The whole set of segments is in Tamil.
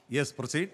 Yes, proceed.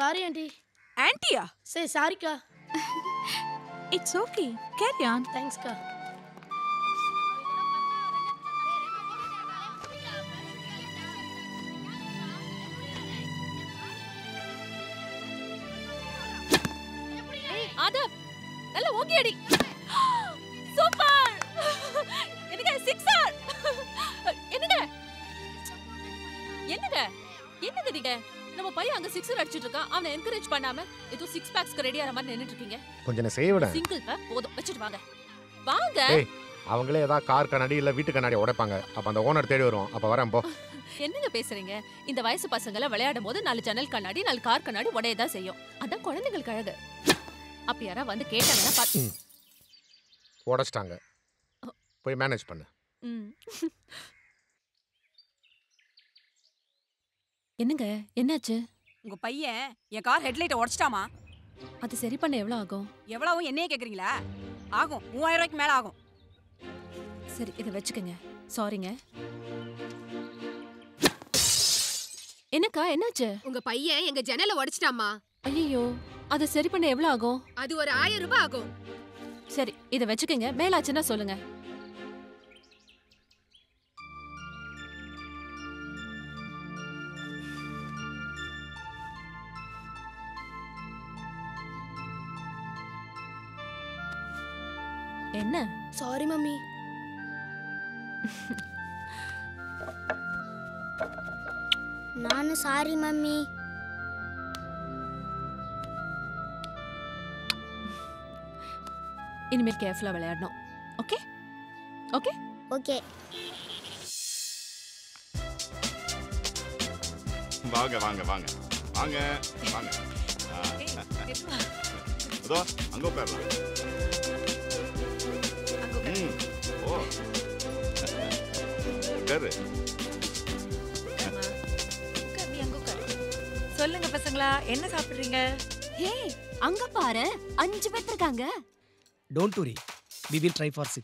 Sorry, auntie. Auntie-யா? Say sorry, ka. It's okay. Carry on. Thanks, ka. Aadhav, நல்ல ஓகே அடி. சூப்பர். என்னங்க சிக்ஸர். என்னங்க? என்னங்க? என்னங்க நீங்க? நம்ம பையன் அங்க சிக்ஸர் அடிச்சிட்டு இருக்கான். அவனை என்கரேஜ் பண்ணாம ஏதோ சிக்ஸ் பேக்ஸ்க்கு ரெடி ஆற மாதிரி நின்னுட்டு இருக்கீங்க. கொஞ்சம் என்ன செய்ய விட. சிங்கிள் பேக் போதும், வெச்சிட்டு வாங்க. வாங்க. ஏய், அவங்களே ஏதா கார் கண்ணாடி இல்ல வீட்டு கண்ணாடி உடைப்பாங்க. அப்ப அந்த ஓனர் தேடி வருவான். அப்ப வரேன் போ. என்னங்க பேசுறீங்க? இந்த வயசு பசங்கள விளையாடும் போது 4 ஜன்னல் கண்ணாடி 4 கார் கண்ணாடி உடையதா செய்யும். அதான் குழந்தைகளுக்கு அழகு. அப்ப யாரா வந்து கேட்டாங்கன்னா பாத்து உடைச்சிட்டாங்க. போய் மேனேஜ் பண்ணு. என்னங்க என்னாச்சு? உங்க பையன் என் கார் ஹெட்லைட்டை உடைச்சிட்டாமா. அது சரி பண்ண எவ்வளவு ஆகும்? எவ்வளவு என்னையே கேக்குறீங்களா? ஆகும் 3000 ரூபாய்க்கு மேல ஆகும். சரி இதை வச்சுக்கங்க. சாரிங்க. என்னக்கா என்னாச்சு? உங்க பையன் எங்க ஜன்னலை உடைச்சிட்டாமா. ஐயோ, அதை சரி பண்ண எவ்வளவு ஆகும்? அது ஒரு 1000 ரூபாய் ஆகும். சரி இதை வச்சுக்கங்க. மேலாச்சுன்னா சொல்லுங்க. என்ன? Sorry, mummy. நானும் சாரி மம்மி. இனிமேல் கேர்ஃபுல்லா விளையாடணும். Okay okay okay. வாங்க வாங்க வாங்க வாங்க வாங்க. அதோ அங்க உட்காரலாம். ஓ உட்காரு. சொல்லுங்க பசங்களா, என்ன சாப்பிடுறீங்க? ஹே, அங்க பாரு 5 பேர் இருக்காங்க. Don't worry, we will try for 6.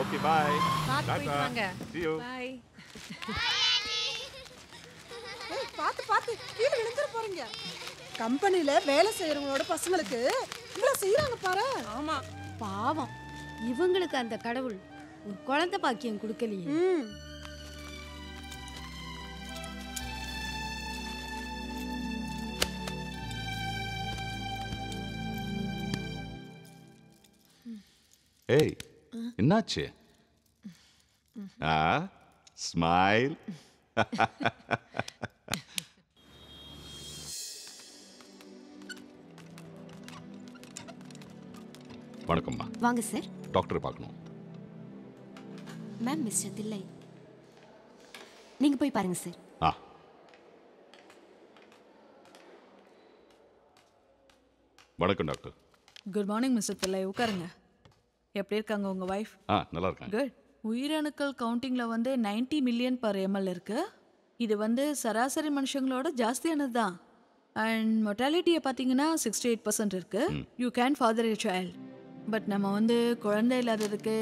Okay bye. பாத்து போயிட்டு வாங்க. See you. பை. பாத்து பாத்து கீழே விழுந்துற போறீங்க. கம்பெனில வேலை செய்யறவங்களோட பசங்களுக்கு இவ்வளவு செய்யறாங்க பாரு. ஆமா பாவம் இவங்களுக்கு அந்த கடவுள் ஒரு குழந்தை பாக்கியம் கொடுக்கலையே. ஏய் என்னாச்சு? ஸ்மைல். வணக்கம்மா. வாங்க சார். டாக்டர் பார்க்கணும். மேம் மிஸ்டர் தில்லை நீங்க போய் பாருங்க சார். வணக்கம் டாக்டர். குட் மார்னிங் மிஸ்டர் பிள்ளை, உட்காருங்க. எப்படி இருக்காங்க உங்கள் ஒய்ஃப்? நல்லா இருக்காங்க. குட். உயிரணுக்கள் கவுண்டிங்கில் வந்து 90 மில்லியன் பர் ml இருக்கு. இது வந்து சராசரி மனுஷங்களோட ஜாஸ்தியானது தான். அண்ட் மொட்டாலிட்டியை பார்த்தீங்கன்னா 68% இருக்கு. You can father a child. But நம்ம வந்து குழந்தை இல்லாததுக்கு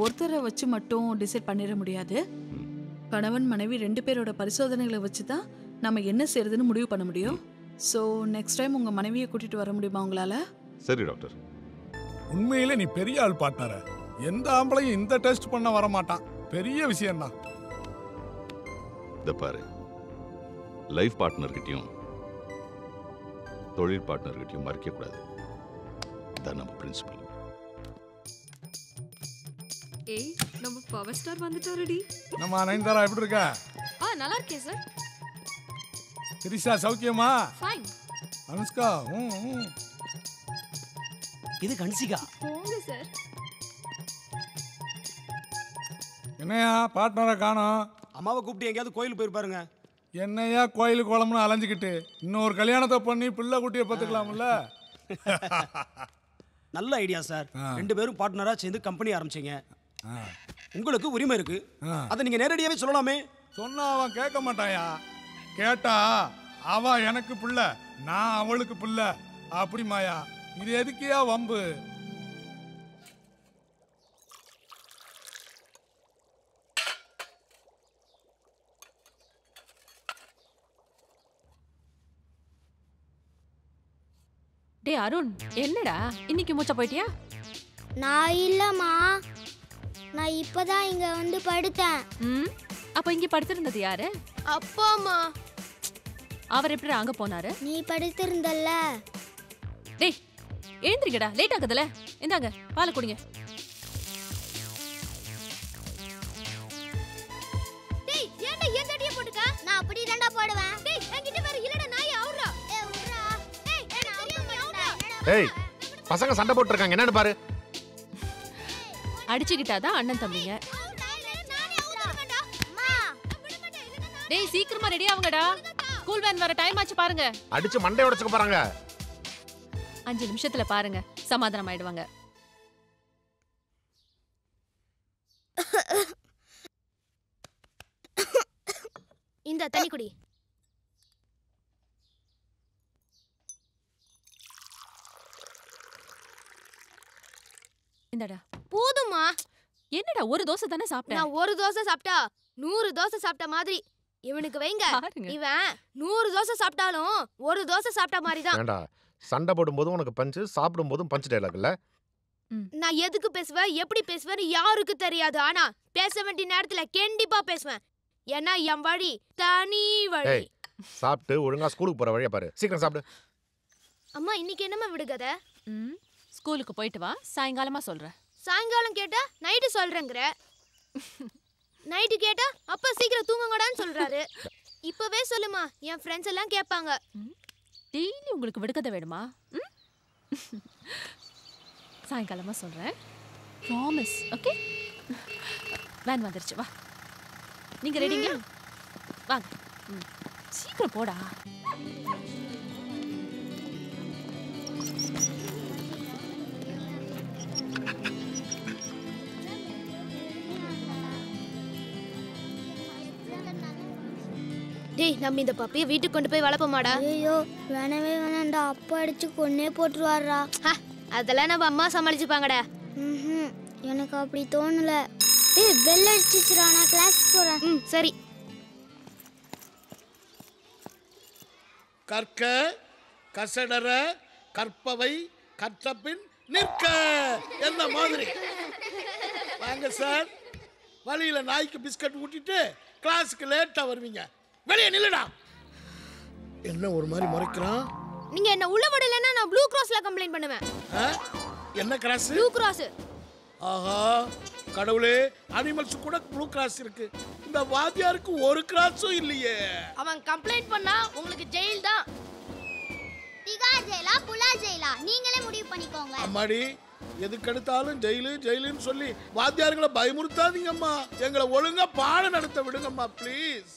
ஒருத்தரை வச்சு மட்டும் டிசைட் பண்ணிட முடியாது. கணவன் மனைவி 2 பேரோட பரிசோதனைகளை வச்சு தான் நம்ம என்ன செய்யறதுன்னு முடிவு பண்ண முடியும். ஸோ நெக்ஸ்ட் டைம் உங்கள் மனைவியை கூட்டிகிட்டு வர முடியுமா உங்களால்? சரி டாக்டர். உண்மையில நீ பெரிய ஆள் பார்ட்னர. எந்த ஆம்பளையும் இந்த டெஸ்ட் பண்ண வர மாட்டான். பெரிய விஷயம் தான். இத பாரு, லைஃப் பார்ட்னர்கிட்டயும் தொழில் பார்ட்னர்கிட்டயும் மறைக்க கூடாது. இதான் நம்ம பிரின்சிபல். ஏய் நம்ம பவர் ஸ்டார் வந்துட்டாருடி. நம்ம நயன்தாரா எப்படி இருக்கா? நல்லா இருக்கேன் சார். திரிஷா சௌக்கியமா? ஃபைன். அனுஷ்கா இது கன்சிகா. போங்க சார். என்னையா பார்ட்னரை காணோம்? அம்மாவை கூப்பிட்டு எங்கேயாவது கோயிலுக்கு போயிருப்பாருங்க. என்னையா கோயிலுக்கு குளம்னு அலைஞ்சிக்கிட்டு இன்னொரு கல்யாணத்தை பண்ணி பிள்ளை குட்டியை பார்த்துக்கலாம்ல? நல்ல ஐடியா சார். 2 பேரும் பார்ட்னரா சேர்ந்து கம்பெனி ஆரம்பிச்சீங்க. உங்களுக்கு உரிமை இருக்கு. அதை நீங்க நேரடியாவே சொல்லலாமே. சொன்னா அவன் கேட்க மாட்டாயா? கேட்டா அவ எனக்கு பிள்ளை, நான் அவளுக்கு பிள்ளை அப்படிமாயா? இது எதுக்கியா வம்பு? டே அருண், என்னடா இன்னைக்கு மூச்ச போயிட்டியா? நான் இல்லம்மா, நான் இப்பதான் இங்க வந்து படுத்தேன். அப்ப இங்க படுத்திருந்தது யாரு? அப்பா அம்மா. அவர் எப்படி அங்க போனாரு? நீ படுத்திருந்தல்ல. டேய் எழுந்திரிக்கடா, லேட் ஆகுதுல. இந்தாங்க பால் குடிங்க. டேய் ஏன்டா ஏன் தடிய போட்டுக்க? நான் அப்படி தான்டா போடுவேன். டேய் என்கிட்ட வேற இல்லடா நாய் ஆவுறா. ஏய் உட்றா. டேய் நான் ஆவுறா. டேய் பசங்க சண்டை போட்டு இருக்காங்க, என்னன்னு பாரு. அடிச்சுக்கிட்டாதான் அண்ணன் தம்பிங்க. டேய் சீக்கிரமா ரெடி ஆவுங்கடா, ஸ்கூல் வேன் வர டைம் ஆச்சு பாருங்க. அடிச்சு மண்டை உடைச்சுக்க போறாங்க. 5 நிமிஷத்துல பாருங்க, சமாதானம் ஆயிடுவாங்க. இந்த தண்ணி குடி. இந்தடா. போதுமா? என்னடா ஒரு தோசை தானே சாப்பிட்டேன். நான் ஒரு தோசை சாப்பிட்டா 100 தோசை சாப்பிட்ட மாதிரி. இவனுக்கு வைங்க, இவன் 100 தோசை சாப்பிட்டாலும் ஒரு தோசை சாப்பிட்ட மாதிரி தான். ஏண்டா சண்டை போடும்போது உனக்கு பஞ்சு, சாப்பிடும் போதும் பஞ்சு டைலாக் இல்ல? நான் எதுக்கு பேசுவேன், எப்படி பேசுவேன்னு யாருக்கு தெரியாது. ஆனா பேச வேண்டிய நேரத்துல கண்டிப்பா பேசுவேன். ஏன்னா என் வழி தனி வழி. சாப்பிட்டு ஒழுங்கா ஸ்கூலுக்கு போற வழியா பாரு. சீக்கிரம் சாப்பிடு. அம்மா இன்னைக்கு என்னம்மா விடுகதை? ஸ்கூலுக்கு போயிட்டு வா, சாயங்காலமா சொல்றேன். சாயங்காலம் கேட்டா நைட்டு சொல்றேங்கிற. நைட்டு கேட்டா அப்பா சீக்கிரம் தூங்குங்கடான்னு சொல்றாரு. இப்பவே சொல்லுமா, என் ஃப்ரெண்ட்ஸ் எல்லாம் கேட்பாங்க. டெய்லி உங்களுக்கு விடுக்கதை வேணுமா? சாயங்காலமா சொல்றேன், ப்ராமிஸ். ஓகே? வேன் வந்துருச்சு, வா. நீங்க ரெடிங்களா? வாங்க. சீக்கிரம் போடா. டேய் நம்ம இந்த பப்பியை வீட்டுக்கு கொண்டு போய் வளர்ப்போமாடா? ஐயோ வேணவே வேணாண்டா, அப்பா அடிச்சு கொன்னே போட்டுருவாரா. அதெல்லாம் நம்ம அம்மா சமாளிச்சுப்பாங்கடா. எனக்கு அப்படி தோணல. டேய் பெல் அடிச்சிச்சுடா நான் கிளாஸ்க்கு போறேன். சரி. கற்க கசடர கற்பவை கற்றபின் நிற்க என்ன மாதிரி. வாங்க சார். வழியில நாய்க்கு பிஸ்கட் ஊட்டிட்டு கிளாஸுக்கு லேட்டா வருவீங்க. வெளியே நில்லுடா. என்ன ஒரு மாதிரி முறைக்கிறான்? நீங்க என்ன உள்ள விடலன்னா நான் ப்ளூ கிராஸ்ல கம்ப்ளைண்ட் பண்ணுவேன். என்ன கிராஸ்? Blue cross. ஆஹா கடவுளே, அனிமல்ஸ் கூட ப்ளூ கிராஸ் இருக்கு. இந்த வாத்தியாருக்கு ஒரு கிராஸும் இல்லையே. அவன் கம்ப்ளைண்ட் பண்ணா உங்களுக்கு ஜெயில் தான். திகார் ஜெயிலா புலா ஜெயிலா நீங்களே முடிவு பண்ணிக்கோங்க. அம்மாடி, எதுக்கு எடுத்தாலும் ஜெயிலு ஜெயிலுன்னு சொல்லி வாத்தியார்களை பயமுறுத்தாதீங்க அம்மா. எங்களை ஒழுங்கா பாடம் நடத்த விடுங்கம்மா ப்ளீஸ்.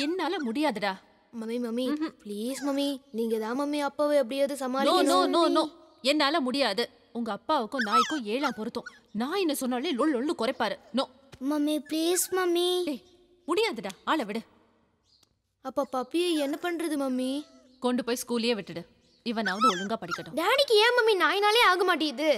என்னால முடியாதுடா. மம்மி மம்மி ப்ளீஸ் மம்மி, நீங்க தான் மம்மி அப்பாவை எப்படியாவது நோ சமாளிக்கணும். நோ நோ நோ, என்னால முடியாது. உங்க அப்பாவுக்கும் நாய்க்கும் 7 பொருத்தம். நான் என்ன சொன்னாலே லொல் லொல்லு குறைப்பாரு. No mummy please mummy. முடியாதுடா, ஆளை விடு. அப்ப பப்பியை என்ன பண்றது மம்மி? கொண்டு போய் ஸ்கூல்லயே விட்டுடு. இவனாவது ஒழுங்கா படிக்கட்டும். டாடிக்கு ஏன் மம்மி நாயினாலே ஆக மாட்டேங்குது?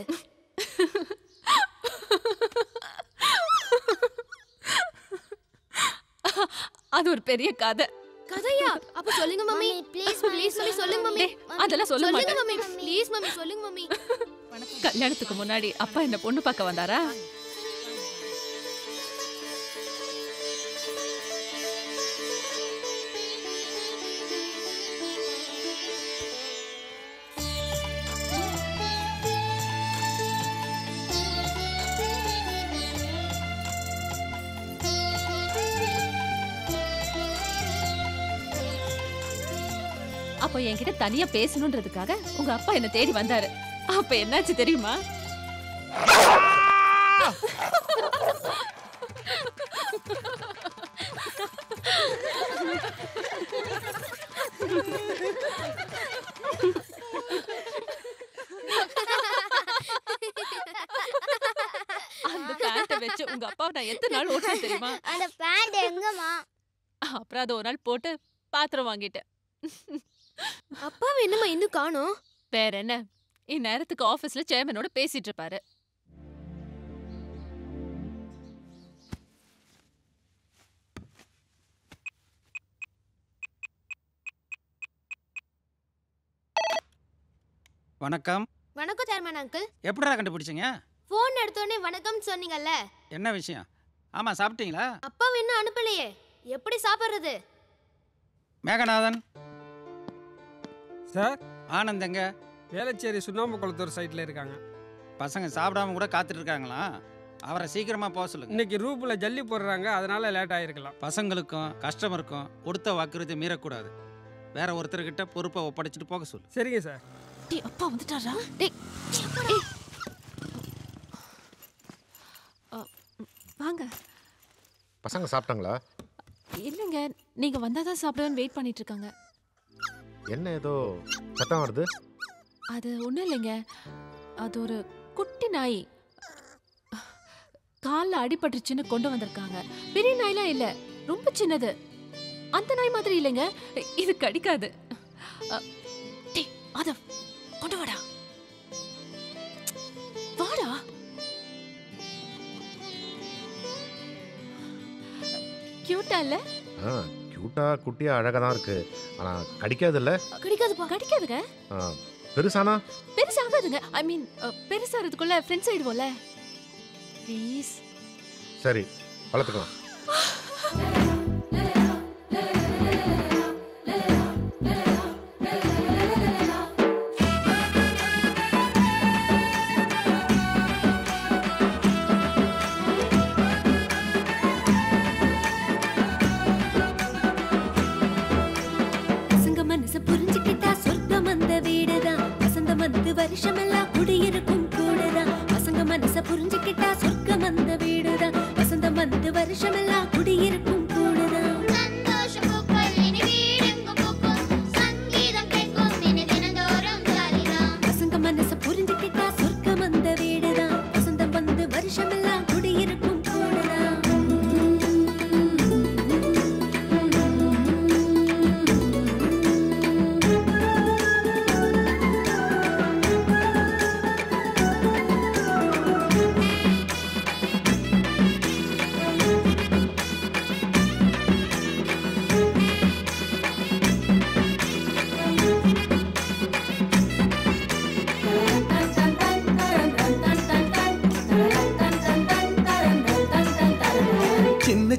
அது ஒரு பெரிய கதை. கதையா? அப்ப சொல்லுங்க மம்மி. ப்ளீஸ் ப்ளீஸ் மம்மி சொல்லுங்க மம்மி. அதெல்லாம் சொல்ல மாட்டேன். சொல்லுங்க மம்மி ப்ளீஸ் மம்மி சொல்லுங்க மம்மி. கல்யாணத்துக்கு முன்னாடி அப்பா என்ன பொண்ணு பார்க்க வந்தாரா? அப்போ என்கிட்ட தனியா பேசணும்ன்றதுக்காக உங்க அப்பா என்ன தேடி வந்தாரு. அப்ப என்னாச்சு தெரியுமா? அந்த பேண்ட வச்சு உங்க அப்பாவை நான் எத்தனை நாள் ஓட்டுறேன் தெரியுமா? அந்த பேண்ட் எங்கம்மா? அப்புறம் அதை ஒரு நாள் போட்டு பாத்திரம் வாங்கிட்டேன். அப்பாவை என்னம்மா இன்னும் காணோம்? வேற என்ன, இந்நேரத்துக்கு ஆபீஸ்ல சேர்மனோட பேசிட்டு இருப்பாரு. வணக்கம். வணக்கம் சேர்மன் அங்கிள். எப்படிடா கண்டுபிடிச்சீங்க? போன் எடுத்தோடனே வணக்கம் சொன்னீங்கல்ல. என்ன விஷயம்? ஆமா, சாப்பிட்டீங்களா? அப்பாவை இன்னும் அனுப்பலையே, எப்படி சாப்பிடுறது? மேகநாதன் சார். ஆனந்த் எங்க? வேளச்சேரி சுண்ணாம்பு குளத்தூர் சைட்டில் இருக்காங்க. பசங்க சாப்பிடாம கூட காத்துட்டு இருக்காங்களா? அவரை சீக்கிரமா போக சொல்லுங்க. இன்னைக்கு ரூப்ல ஜல்லி போடுறாங்க, அதனால லேட் ஆயிருக்கலாம். பசங்களுக்கும் கஸ்டமருக்கும் கொடுத்த வாக்குறுதியை மீறக்கூடாது. வேற ஒருத்தர்கிட்ட பொறுப்பை ஒப்படைச்சிட்டு போக சொல்லு. சரிங்க சார். டேய் அப்பா வந்துட்டாரா? டேய் வாங்க. பசங்க சாப்பிட்டாங்களா? இல்லைங்க, நீங்க வந்தாதான் சாப்பிடுவேன்னு வெயிட் பண்ணிட்டு இருக்காங்க. என்ன ஏதோ சத்தம் வருது? அது ஒன்றும் இல்லைங்க, அது ஒரு குட்டி நாய் காலில் அடிபட்டுருச்சுன்னு கொண்டு வந்திருக்காங்க. பெரிய நாய்லாம் இல்லை, ரொம்ப சின்னது. அந்த நாய் மாதிரி இல்லைங்க, இது கடிக்காது. அத கொண்டு வாடா. வாடா. கியூட்டா இல்ல? கியூட்டா குட்டியா அழகா தான் இருக்கு. ஆனா கடிக்காது இல்ல? கடிக்காதுப்பா. கடிக்காதுங்க. பெருசானா? பெருசாகாதுங்க. ஐ மீன் பெருசாகிறதுக்குள்ள ஃப்ரெண்ட்ஸ் ஆயிடுவோம்ல. ப்ளீஸ். சரி, வளர்த்துக்கலாம். வருஷமெல்லாம் குடியிருக்கும் கூடதான் பசங்க மனச புரிஞ்சுக்கிட்டா சொர்க்கம் அந்த வீடுதான். வசந்தம் வந்து வருஷமெல்லாம் குடியிருக்கும் கூடதான். பசங்க மனச புரிஞ்சுக்கிட்டா சொர்க்கம் அந்த வீடுதான். வசந்தம் வந்து வருஷமெல்லாம் குடியிருக்கும் கூடதான்.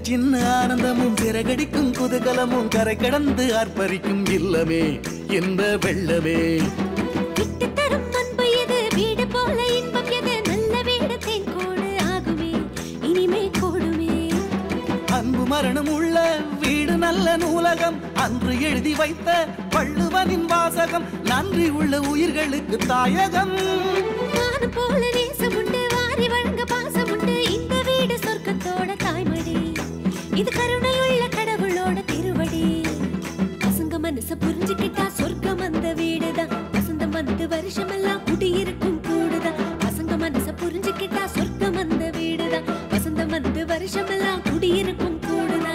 சின்ன ஆனந்தமும் சிறகடிக்கும் குதூகலமும் கரை கடந்து ஆர்ப்பரிக்கும் இல்லமே இந்த வெள்ளமே. விட்டு தரும் அன்பு எது வீடு போல இன்பம் எது நல்ல வீடு தேன் கோடு ஆகுமே இனிமே கூடுமே. அன்பு மரணம் உள்ள வீடு நல்ல நூலகம் அன்று எழுதி வைத்த வள்ளுவனின் வாசகம் நன்றி உள்ள உயிர்களுக்கு தாயகம். வானு போல நேசம் உண்டு வாரி வழங்க பாசம் உண்டு இந்த வீடு சொர்க்கத்தோட தாய்மடி இது கருணையுள்ள கடவுளோட திருவடி. பசங்க மனச புரிஞ்சுக்கிட்டா சொர்க்கம் அந்த வீடுதான் வசந்தம் வந்து வருஷமெல்லாம் குடியிருக்கும் கூடுதான். பசங்க மனச புரிஞ்சுக்கிட்டா சொர்க்கம் அந்த வீடுதான் வசந்தம் வந்து வருஷமெல்லாம் குடியிருக்கும் கூடுதான்.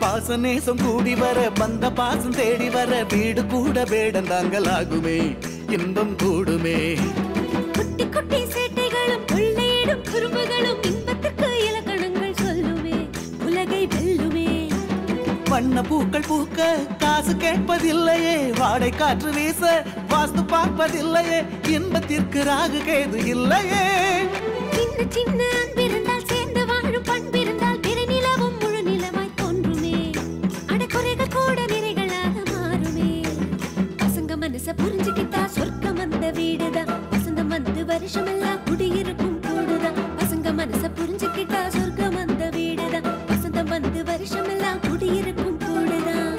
பாசநேசம் கூடி வர பந்த பாசம் தேடி வர வீடு கூட வேடந்தாங்கலாகுமே இன்பம் கூடுமே. குட்டி குட்டி சேட்டைகளும் கொள்ளையிடும் குறும்புகளும் இன்பத்திற்கு இலக்கணங்கள் சொல்லுமே உலகை வெல்லுமே. வண்ண பூக்கள் பூக்க காசு கேட்பதில்லையே வாடை காற்று வீச வாஸ்து பார்ப்பதில்லையே இன்பத்திற்கு ராகு கேது இல்லையே. சின்ன சின்ன அன்பிருந்தால் சேர்ந்து வாழும் பண்பிருந்தால் பிறை நிலவும் முழு நிலவாய் தோன்றுமே அடக்குறைகள் கூட நிறைகளாக மாறுமே. பசங்க மனச புரிஞ்சுக்கிட்டா சொர்க்கம் அந்த வீடுதான் வசந்தம் வந்து வருஷமெல்லாம் குடியிருக்கும் கூடுதான். பசங்க மனச புரிஞ்சுக்கிட்டா சொர்க்கம் அந்த வீடுதான் வசந்தம் வந்து வருஷமெல்லாம் குடியிருக்கும் கூடுதான்.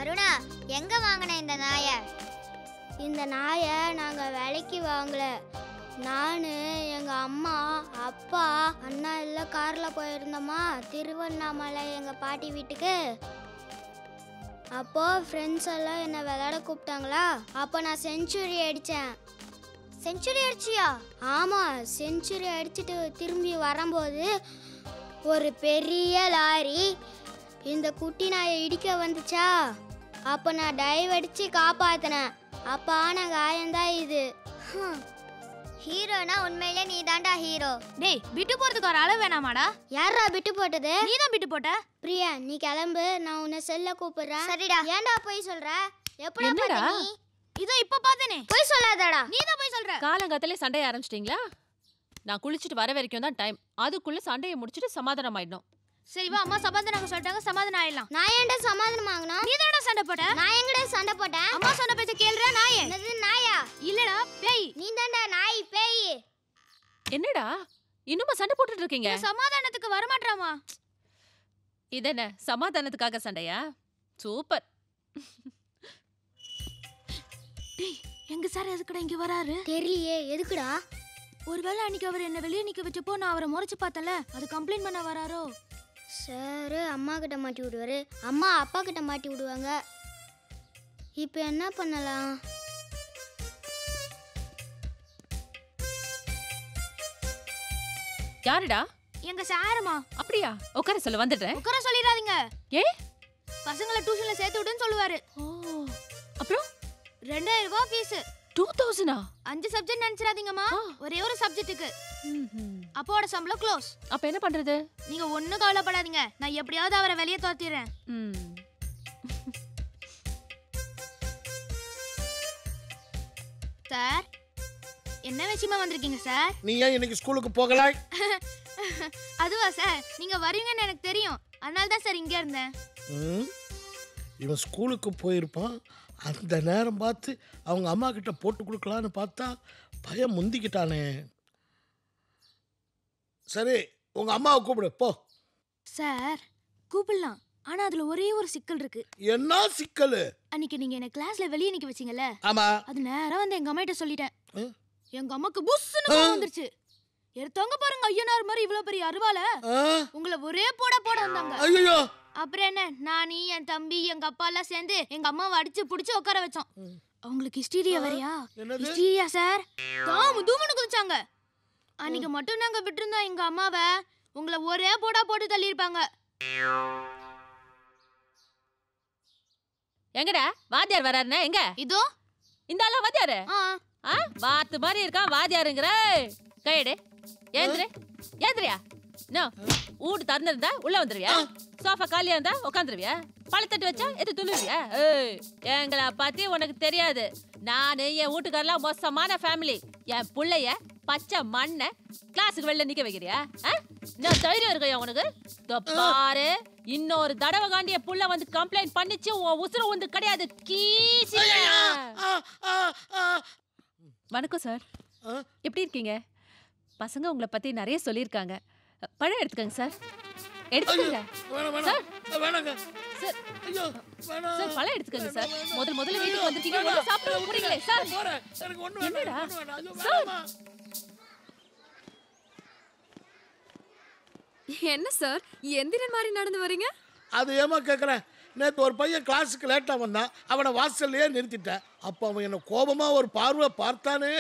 அருணா எங்க வாங்கின இந்த நாய? இந்த நாயை நாங்க விலைக்கு வாங்கல. நான் எங்க அம்மா அப்பா அண்ணா எல்லாம் கார்ல போயிருந்தோமா திருவண்ணாமலை எங்க பாட்டி வீட்டுக்கு. அப்போ ஃப்ரெண்ட்ஸ் எல்லாம் என்னை விளையாட கூப்பிட்டாங்களா, அப்போ நான் செஞ்சுரி அடித்தேன். செஞ்சுரி அடிச்சியா? ஆமாம், செஞ்சுரி அடிச்சுட்டு திரும்பி வரும்போது ஒரு பெரிய லாரி இந்த குட்டி நாயை இடிக்க வந்துச்சா. அப்போ நான் டைவ் அடித்து காப்பாற்றினேன். அப்போ ஆன காயந்தான் இது. ஹீரோனா உண்மையிலே நீ தாண்டா ஹீரோ. டேய், விட்டு போறதுக்கு ஒரு அளவு வேணாமாடா? யாரா விட்டு போட்டது? நீ தான் விட்டு போட்ட. பிரியா, நீ கிளம்பு, நான் உன்னை செல்ல கூப்பிடுறேன். சரிடா. ஏன்டா போய் சொல்ற? எப்படா என்னடா? பார்த்த நீ? இதோ இப்ப பார்த்தேனே. போய் சொல்லாதடா. நீ தான் போய் சொல்ற. காலங்காத்தாலே சண்டைய ஆரம்பிச்சிட்டீங்களா? நான் குளிச்சுட்டு வர வரைக்கும் தான் டைம். அதுக்குள்ள சண்டையை முடிச்சிட்டு சமாதானம் ஆயிடணும். சரி வா, அம்மா சமாதானம் சொல்லிட்டாங்க, சமாதானம் ஆயிடலாம். நான் ஏன்டா சமாதானம் ஆகணும்? நீ தானடா சண்டை போட்ட. நான் எங்கடா சண்டை போட்டேன்? அம்மா சொன்ன பேச்ச கேளுடா நாயே. என்னது நாயா? இல்லடா பேய். நீ தான்டா நாய் பேய். என்னடா இன்னுமா சண்டை போட்டுட்டு இருக்கீங்க? சமாதானத்துக்கு வர மாட்டறாமா? இதென்ன சமாதானத்துக்காக சண்டையா? சூப்பர். டேய், எங்க சார் எதுக்குடா இங்க வராரு? தெரியலையே, எதுக்குடா? ஒருவேளை அன்னைக்கு அவர் என்ன வெளியே நிக்க வச்சப்போ நான் அவரை முறைச்சு பார்த்தல, அது கம்ப்ளைண்ட் பண்ண வராரோ? சார் அம்மா கிட்ட மாட்டி விடுவாரு, அம்மா அப்பா கிட்ட மாட்டி விடுவாங்க. இப்போ என்ன பண்ணலாம்? யாருடா? எங்க சாருமா. அப்படியா? உட்கார சொல்ல வந்துடுறேன். உட்கார சொல்லிடாதீங்க. ஏ? பசங்களை டியூஷன்ல சேர்த்து விடுன்னு சொல்லுவாரு. அப்புறம் 2000 ரூபாய் ஃபீஸ். 2000? 5 சப்ஜெக்ட் நினைச்சிராதீங்கம்மா, ஒரே ஒரு சப்ஜெக்ட்டுக்கு. அப்போட சம்பளம் க்ளோஸ். அப்ப என்ன பண்றது? நீங்க ஒண்ணும் கவலைப்படாதீங்க, நான் எப்படியாவது அவரை வெளியே துரத்திடுறேன். சார், என்ன விஷயமா வந்திருக்கீங்க சார்? நீ ஏன் இன்னைக்கு ஸ்கூலுக்கு போகல? அதுவா சார், நீங்க வருவீங்கன்னு எனக்கு தெரியும், அதனால தான் சார் இங்க இருந்தேன். இவன் ஸ்கூலுக்கு போயிருப்பான், அந்த நேரம் பார்த்து அவங்க அம்மா கிட்ட போட்டு கொடுக்கலான்னு பார்த்தா பையன் முந்திக்கிட்டானே. சரி, உங்க அம்மாவை கூப்பிடு போ. சார் கூப்பிடலாம், ஆனா அதுல ஒரே ஒரு சிக்கல் இருக்கு. என்ன சிக்கல்? அன்னைக்கு நீங்க என்ன கிளாஸ்ல வெளிய நிக்க வச்சீங்கல? ஆமா. அது நேரா வந்து எங்க அம்மாட்ட சொல்லிட்டேன். எங்க அம்மாக்கு புஸ்ஸுன்னு கோவம் வந்துருச்சு. எடுத்தவங்க பாருங்க ஐயனார் மாதிரி இவ்ளோ பெரிய அருவால உங்களை ஒரே போட வந்தாங்க. ஐயோ. அப்புறம் என்ன, நானி என் தம்பி எங்க அப்பா எல்லாம் சேர்ந்து எங்க அம்மாவை அடிச்சு புடிச்சு உட்கார வச்சோம். அவங்களுக்கு ஹிஸ்டீரியா வரையா? ஹிஸ்டீரியா சார் தாமு தூமுன்னு குதிச்சாங்க. அன்னைக்கு மட்டும் நாங்க விட்டுருந்தோம் எங்க அம்மாவை, உங்களை ஒரே போடா போட்டு தள்ளியிருப்பாங்க. எங்கடா வாத்தியார் வராருன்னா? எங்க இதோ இந்த ஆளா வாத்தியாரு? வாத்து மாதிரி இருக்கான் வாத்தியாருங்கிற. கையடு ஏந்திரு. ஏந்திரியா? நோ வீடு திறந்திருந்தா உள்ள வந்துருவியா? சோஃபா காலியா இருந்தா உட்காந்துருவியா? பழத்தட்டு வச்சா எது துள்ளுவியா? எங்களை பத்தி உனக்கு தெரியாது. நானு என் வீட்டுக்காரெல்லாம் மோசமான ஃபேமிலி. என் பிள்ளைய பச்சை மண்ணை கிளாஸுக்கு வெளில நிக்க வைக்கிறியா? நான் தைரியம் இருக்கையா உனக்கு? பாரு, இன்னொரு தடவை காண்டிய புள்ள வந்து கம்ப்ளைண்ட் பண்ணிச்சு உன் உசுர வந்து கிடையாது. வணக்கம் சார், எப்படி இருக்கீங்க? பசங்க உங்களை பத்தி நிறைய சொல்லியிருக்காங்க. பழம் எடுத்துக்கங்க சார். எடுத்துக்கங்க சார். சார் சார் பழம் எடுத்துக்கங்க சார். முதல்ல வீட்டுக்கு வந்துட்டீங்க, ஒண்ணு சாப்பிட போறீங்களே சார். என்னடா சார்? என்ன சார் எந்திரன் மாதிரி நடந்து வரீங்க? அது ஏமா கேட்குறேன். நேற்று ஒரு பையன் கிளாஸுக்கு லேட்டாக வந்தான், அவனை வாசல்லையே நிறுத்திட்டேன். அப்போ அவன் என்னை கோபமாக ஒரு பார்வை பார்த்தானே,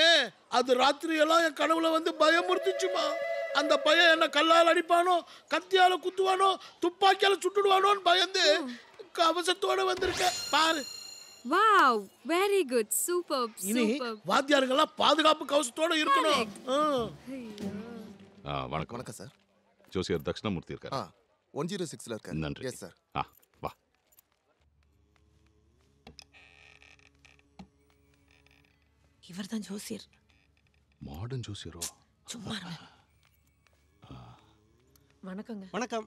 அது ராத்திரியெல்லாம் என் கனவுல வந்து பயமுறுத்துச்சுமா. அந்த பையன் என்ன கல்லால் அடிப்பானோ, கத்தியால குத்துவானோ, துப்பாக்கியால சுட்டுடுவானோன்னு பயந்து கவசத்தோட வந்திருக்கேன் பாரு. Wow, very good, super. இனி வாத்தியாருங்கெல்லாம் பாதுகாப்பு கவசத்தோட இருக்கணும். வணக்கம். வணக்கம் சார். ஜோசியர் தக்ஷணமூர்த்தி இருக்காரு. 106ல இருக்காரு. நன்றி. Yes sir. வா. இவர்தான் ஜோசியர். மாடர்ன் ஜோசியரோ? சும்மா இருங்க. வணக்கங்க. வணக்கம்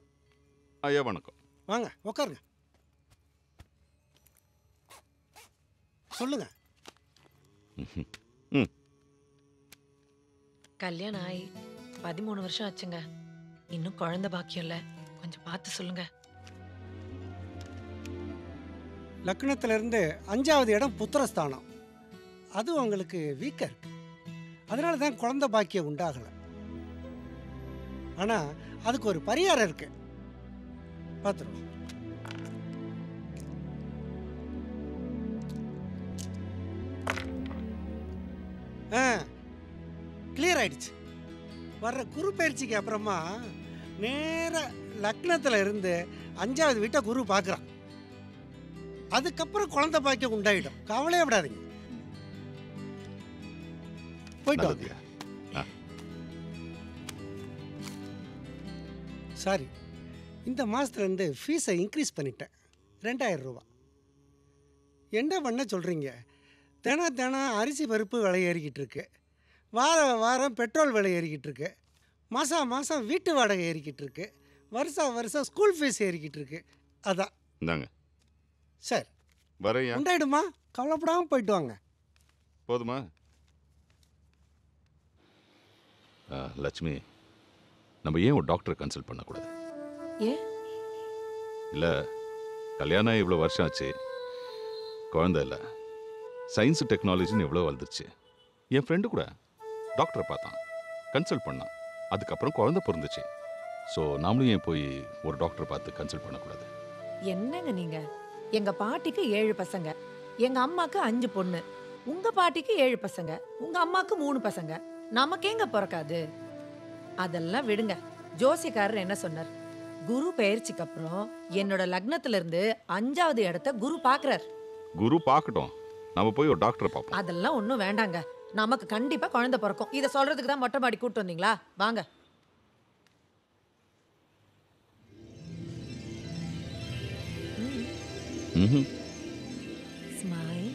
ஐயா. வணக்கம். வாங்க உட்காருங்க. சொல்லுங்க. கல்யாணம் ஆகி 13 வருஷம் ஆச்சுங்க. இன்னும் குழந்தை பாக்கியம் இல்ல. கொஞ்சம் பார்த்து சொல்லுங்க. லக்னத்துல இருந்து 5வது இடம் புத்திரஸ்தானம். அது உங்களுக்கு வீக்கா இருக்கு. அதனால தான் குழந்தை பாக்கியம் உண்டாகல. ஆனா அதுக்கு ஒரு பரிகாரம் இருக்கு, பார்த்துருவோம். கிளியர் ஆயிடுச்சு. வர்ற குரு பயிற்சிக்கு அப்புறமா நேர லக்னத்துல இருந்து 5வது வீட்டை குரு பார்க்குறான். அதுக்கப்புறம் குழந்தை பாக்கியம் உண்டாயிடும். கவலையே விடாதீங்க. போயிட்டு வாங்க. சாரி, இந்த மாதத்துலேருந்து ஃபீஸை இன்க்ரீஸ் பண்ணிட்டேன். 2000 ரூபா. என்ன பண்ண சொல்கிறீங்க? தினம் அரிசி பருப்பு விலை ஏறிக்கிட்டு இருக்கு. வாரம் பெட்ரோல் விலை ஏறிக்கிட்டு இருக்கு. மாதம் வீட்டு வாடகை ஏறிக்கிட்டு இருக்கு. வருஷம் ஸ்கூல் ஃபீஸ் ஏறிக்கிட்டு இருக்கு. அதான். இந்தாங்க. சார் வரையா? உண்டாயிடுமா? கவலைப்படாமல் போயிட்டு வாங்க. போதுமா? லட்சுமி, நம்ம ஏன் ஒரு டாக்டரை கன்சல்ட் பண்ணக்கூடாது? ஏன்? இல்லை, கல்யாணம் ஆகி இவ்வளோ வருஷம் ஆச்சு, குழந்தை இல்லை. சயின்ஸு டெக்னாலஜின்னு எவ்வளோ வளர்ந்துருச்சு. என் ஃப்ரெண்டு கூட டாக்டரை பார்த்தான், கன்சல்ட் பண்ணான். அதுக்கப்புறம் குழந்தை பிறந்துச்சு. ஸோ நாமளும் ஏன் போய் ஒரு டாக்டரை பார்த்து கன்சல்ட் பண்ணக்கூடாது? என்னங்க நீங்க? எங்க பாட்டிக்கு 7 பசங்க, எங்க அம்மாக்கு 5 பொண்ணு. உங்க பாட்டிக்கு 7 பசங்க, உங்க அம்மாக்கு 3 பசங்க. நமக்கு எங்க பிறக்காது? அதெல்லாம் விடுங்க. ஜோசியக்காரர் என்ன சொன்னார்? குரு பெயர்ச்சிக்கு அப்புறம் என்னோட லக்னத்துல இருந்து 5வது இடத்த குரு பாக்குறார். குரு பார்க்கட்டும், நம்ம போய் ஒரு டாக்டரை பார்ப்போம். அதெல்லாம் ஒன்றும் வேண்டாங்க. நமக்கு கண்டிப்பா குழந்தை பிறக்கும். இதை சொல்றதுக்கு தான் மொட்டை மாடி கூட்டு வந்தீங்களா? வாங்க. ஸ்மைல்.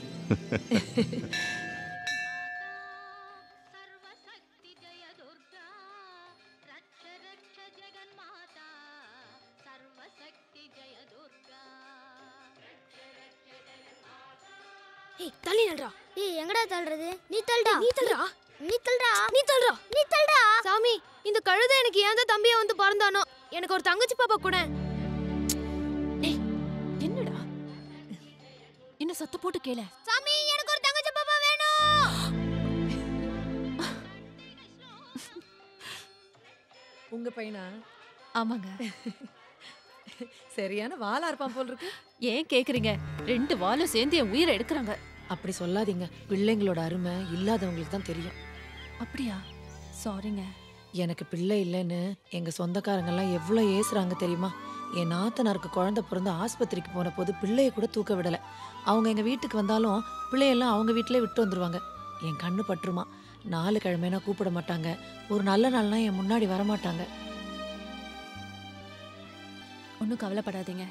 ஏய் தள்ளி நில்றா. ஏய் எங்கடா தள்ளுறது? நீ தள்ளுடா. நீ தள்ளுடா. நீ தள்ளுடா. நீ தள்ளுடா. நீ தள்ளுடா. சாமி, இந்த கழுதை எனக்கு ஏன் தான் தம்பியா வந்து பிறந்தானோ. எனக்கு ஒரு தங்கச்சி பாப்பா கூட. ஏய் சத்தம் போட்டு கேளு. சாமி எனக்கு ஒரு தங்கச்சி பாப்பா வேணும். உங்க பையனா? ஆமாங்க. சரியான வாளா இருப்பான் போல் இருக்கு. ஏன் கேக்குறீங்க? 2 வாலும் சேர்ந்து என் உயிரை எடுக்கிறாங்க. அப்படி சொல்லாதீங்க. பிள்ளைங்களோட அருமை இல்லாதவங்களுக்கு தான் தெரியும். அப்படியா? சாரிங்க. எனக்கு பிள்ளை இல்லைன்னு எங்க சொந்தக்காரங்க எல்லாம் எவ்வளவு ஏசுறாங்க தெரியுமா? என் நாத்தனாருக்கு குழந்தை பிறந்து ஆஸ்பத்திரிக்கு போன போது பிள்ளைய கூட தூக்க விடல. அவங்க எங்க வீட்டுக்கு வந்தாலும் பிள்ளையெல்லாம் அவங்க வீட்டிலே விட்டு வந்துருவாங்க. என் கண்ணு பற்றுமா. 4 கிழமைனா கூப்பிட மாட்டாங்க. ஒரு நல்ல நாள்னா என் முன்னாடி வரமாட்டாங்க. ஒன்றும் கவலைப்படாதீங்க.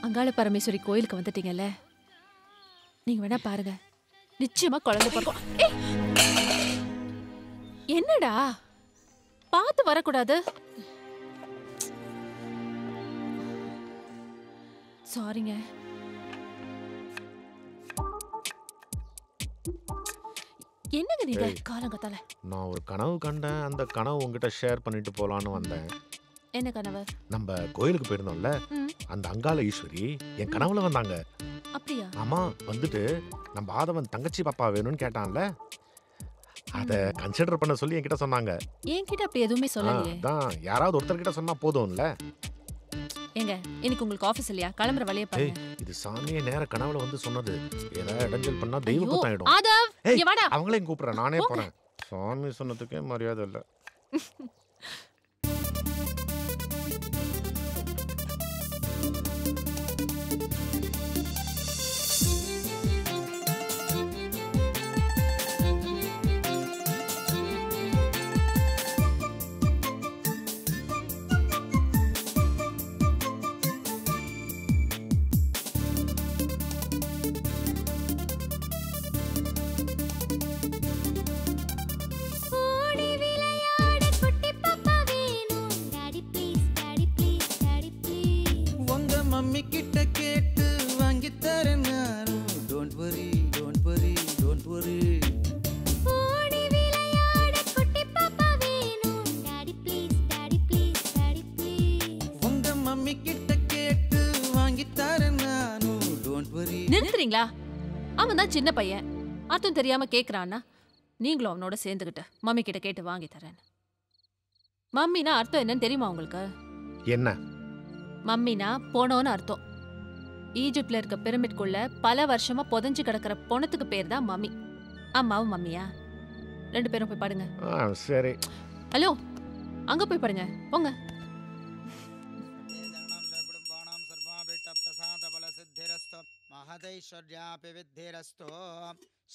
அங்காள பரமேஸ்வரி கோயிலுக்கு வந்துட்டீங்கல்ல, நீங்க வேணா பாருங்க, நிச்சயமா குழந்தை பிறக்கும். என்னடா பார்த்து வரக்கூடாது? சாரிங்க. என்னங்க நீங்க காலங்கத்தால? நான் ஒரு கனவு கண்டேன். அந்த கனவு உங்ககிட்ட ஷேர் பண்ணிட்டு போலான்னு வந்தேன். என்ன கனவு? நம்ம கோயிலுக்கு போயிருந்தோம்ல, அந்த அங்காள ஈஸ்வரி என் கனவுல வந்தாங்க. அப்படியா? ஆமா, வந்துட்டு நம்ம ஆதவன் தங்கச்சி பாப்பா வேணும்னு கேட்டான்ல, அத கன்சிடர் பண்ண சொல்லி என்கிட்ட சொன்னாங்க. என்கிட்ட அப்படி எதுவுமே சொல்லலையே. அதான் யாராவது ஒருத்தர் கிட்ட சொன்னா போதும்ல. ஏங்க இன்னைக்கு உங்களுக்கு ஆபீஸ் இல்லையா? கிளம்புற வழியை பாருங்க. இது சாமியே நேர கனவுல வந்து சொன்னது. ஏதாவது இடைஞ்சல் பண்ணா தெய்வ குத்தம் ஆயிடும். ஆதவ் இங்க வாடா. அவங்களையும் கூப்பிடுறேன், நானே போறேன். சாமி சொன்னதுக்கே மரியாதை இல்ல. மம்மி கிட்ட கேட்டு வாங்கி தரேன் நானும். Don't worry don't worry don't worry. ஓடி விளையாட குட்டி பாப்பா வேணும். Daddy please daddy please daddy please. உங்க மம்மி கிட்ட கேட்டு வாங்கி தரேன் நானும். Don't worry. நிறுத்துறீங்களா? அவன் தான் சின்ன பையன், அர்த்தம் தெரியாம கேக்குறான்னா நீங்களும் அவனோட சேர்ந்துகிட்டு மம்மி கிட்ட கேட்டு வாங்கி தரேன். மம்மினா அர்த்தம் என்னன்னு தெரியுமா உங்களுக்கு? என்ன? மம்மினா போனோன்னு அர்த்தம். ஈஜிப்ட்ல இருக்க பிரமிட்குள்ள பல வருஷமா புதைஞ்சு கிடக்கிற பொணத்துக்கு பேர் தான் மம்மி. அம்மாவும் மம்மியா? 2 பேரும் போய் பாடுங்க. சரி. ஹலோ, அங்க போய் பாடுங்க, போங்க.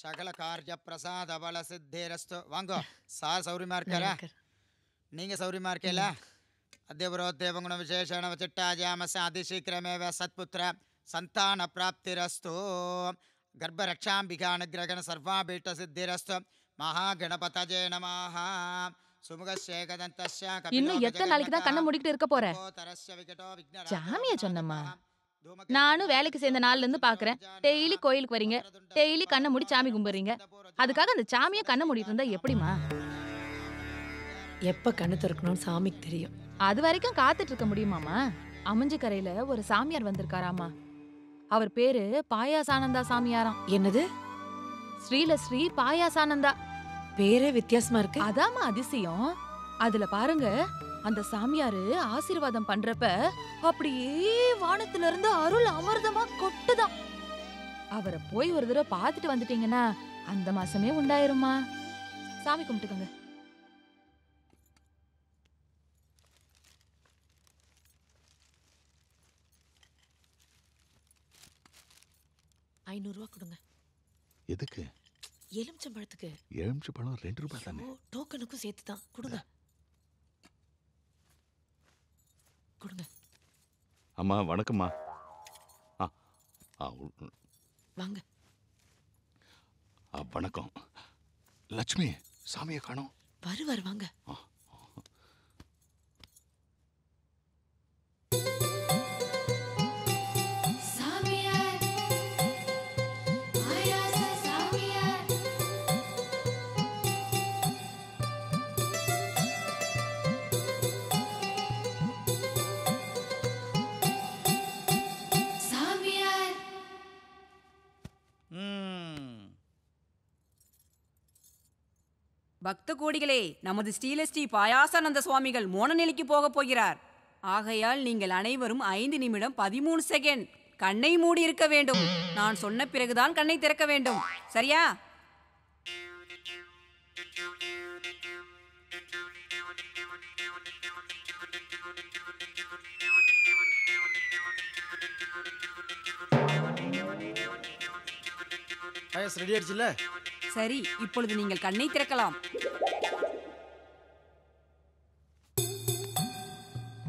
சகல காரிய பிரசாத பல சித்தேரஸ்து. வாங்கோ சார் சௌரியமா இருக்காரா? நீங்க சௌரியமா இருக்கல? அத்தியபுரோத்தேவங்குண விசேஷண வச்சிட்டாஜாமச அதிசீக்கிரமேவ சத்புத்திர சந்தான பிராப்திரஸ்து. கர்ப்பரக்ஷாம்பிகானுகிரகண சர்வாபீட்ட சித்திரஸ்து. மகாகணபதஜே நமஹ. சுமுகசேகதந்தஸ்ய இன்னும் எத்தனை நாளைக்கு தான் கண்ணை மூடிக்கிட்டு இருக்க போற? சாமியா சொன்னம்மா. நானும் வேலைக்கு சேர்ந்த நாள்ல இருந்து பாக்குறேன். டெய்லி கோயிலுக்கு வரீங்க, டெய்லி கண்ணை மூடி சாமி கும்பிடுறீங்க. அதுக்காக அந்த சாமியை கண்ணை மூடிட்டு இருந்தா எப்படிமா? எப்ப கண்ணு திறக்கணும்னு சாமிக்கு தெரியும். அது வரைக்கும் காத்துட்டு இருக்க முடியுமாமா? அமஞ்சிக்கரையில ஒரு சாமியார் வந்திருக்காராமா. அவர் பேரு பாயாசானந்தா சாமியாராம். என்னது? ஸ்ரீலஸ்ரீ பாயாசானந்தா. பேரே வித்தியாசமா இருக்கு. அதாமா அதிசயம். அதுல பாருங்க, அந்த சாமியாரு ஆசீர்வாதம் பண்றப்ப அப்படியே வானத்துல இருந்து அருள் அமிர்தமா கொட்டுதான். அவரை போய் ஒரு தடவை பார்த்துட்டு வந்துட்டீங்கன்னா அந்த மாசமே உண்டாயிருமா. சாமி கும்பிட்டுக்கோங்க. ₹500 கொடுங்க. எதுக்கு? எலுமிச்சம்பழத்துக்கு. எலுமிச்சம்பழம் ₹2 தானே. டோக்கனுக்கும் சேர்த்து தான் கொடுங்க. கொடுங்க. அம்மா வணக்கம்மா. வாங்க. வணக்கம். லட்சுமி சாமியை காணோம். வருவார், வாங்க. பக்த கோடிகளே, நமது ஸ்ரீலஸ்ரீ பாயாசானந்த சுவாமிகள் மோன நிலைக்கு போகப் போகிறார். ஆகையால் நீங்கள் அனைவரும் 5 நிமிடம் 13 செகண்ட் கண்ணை மூடி இருக்க வேண்டும். நான் சொன்ன பிறகுதான் கண்ணை திறக்க வேண்டும். சரியா? ரெடி ஆயிடுச்சுல? சரி, இப்பொழுது நீங்கள் கண்ணை திறக்கலாம்.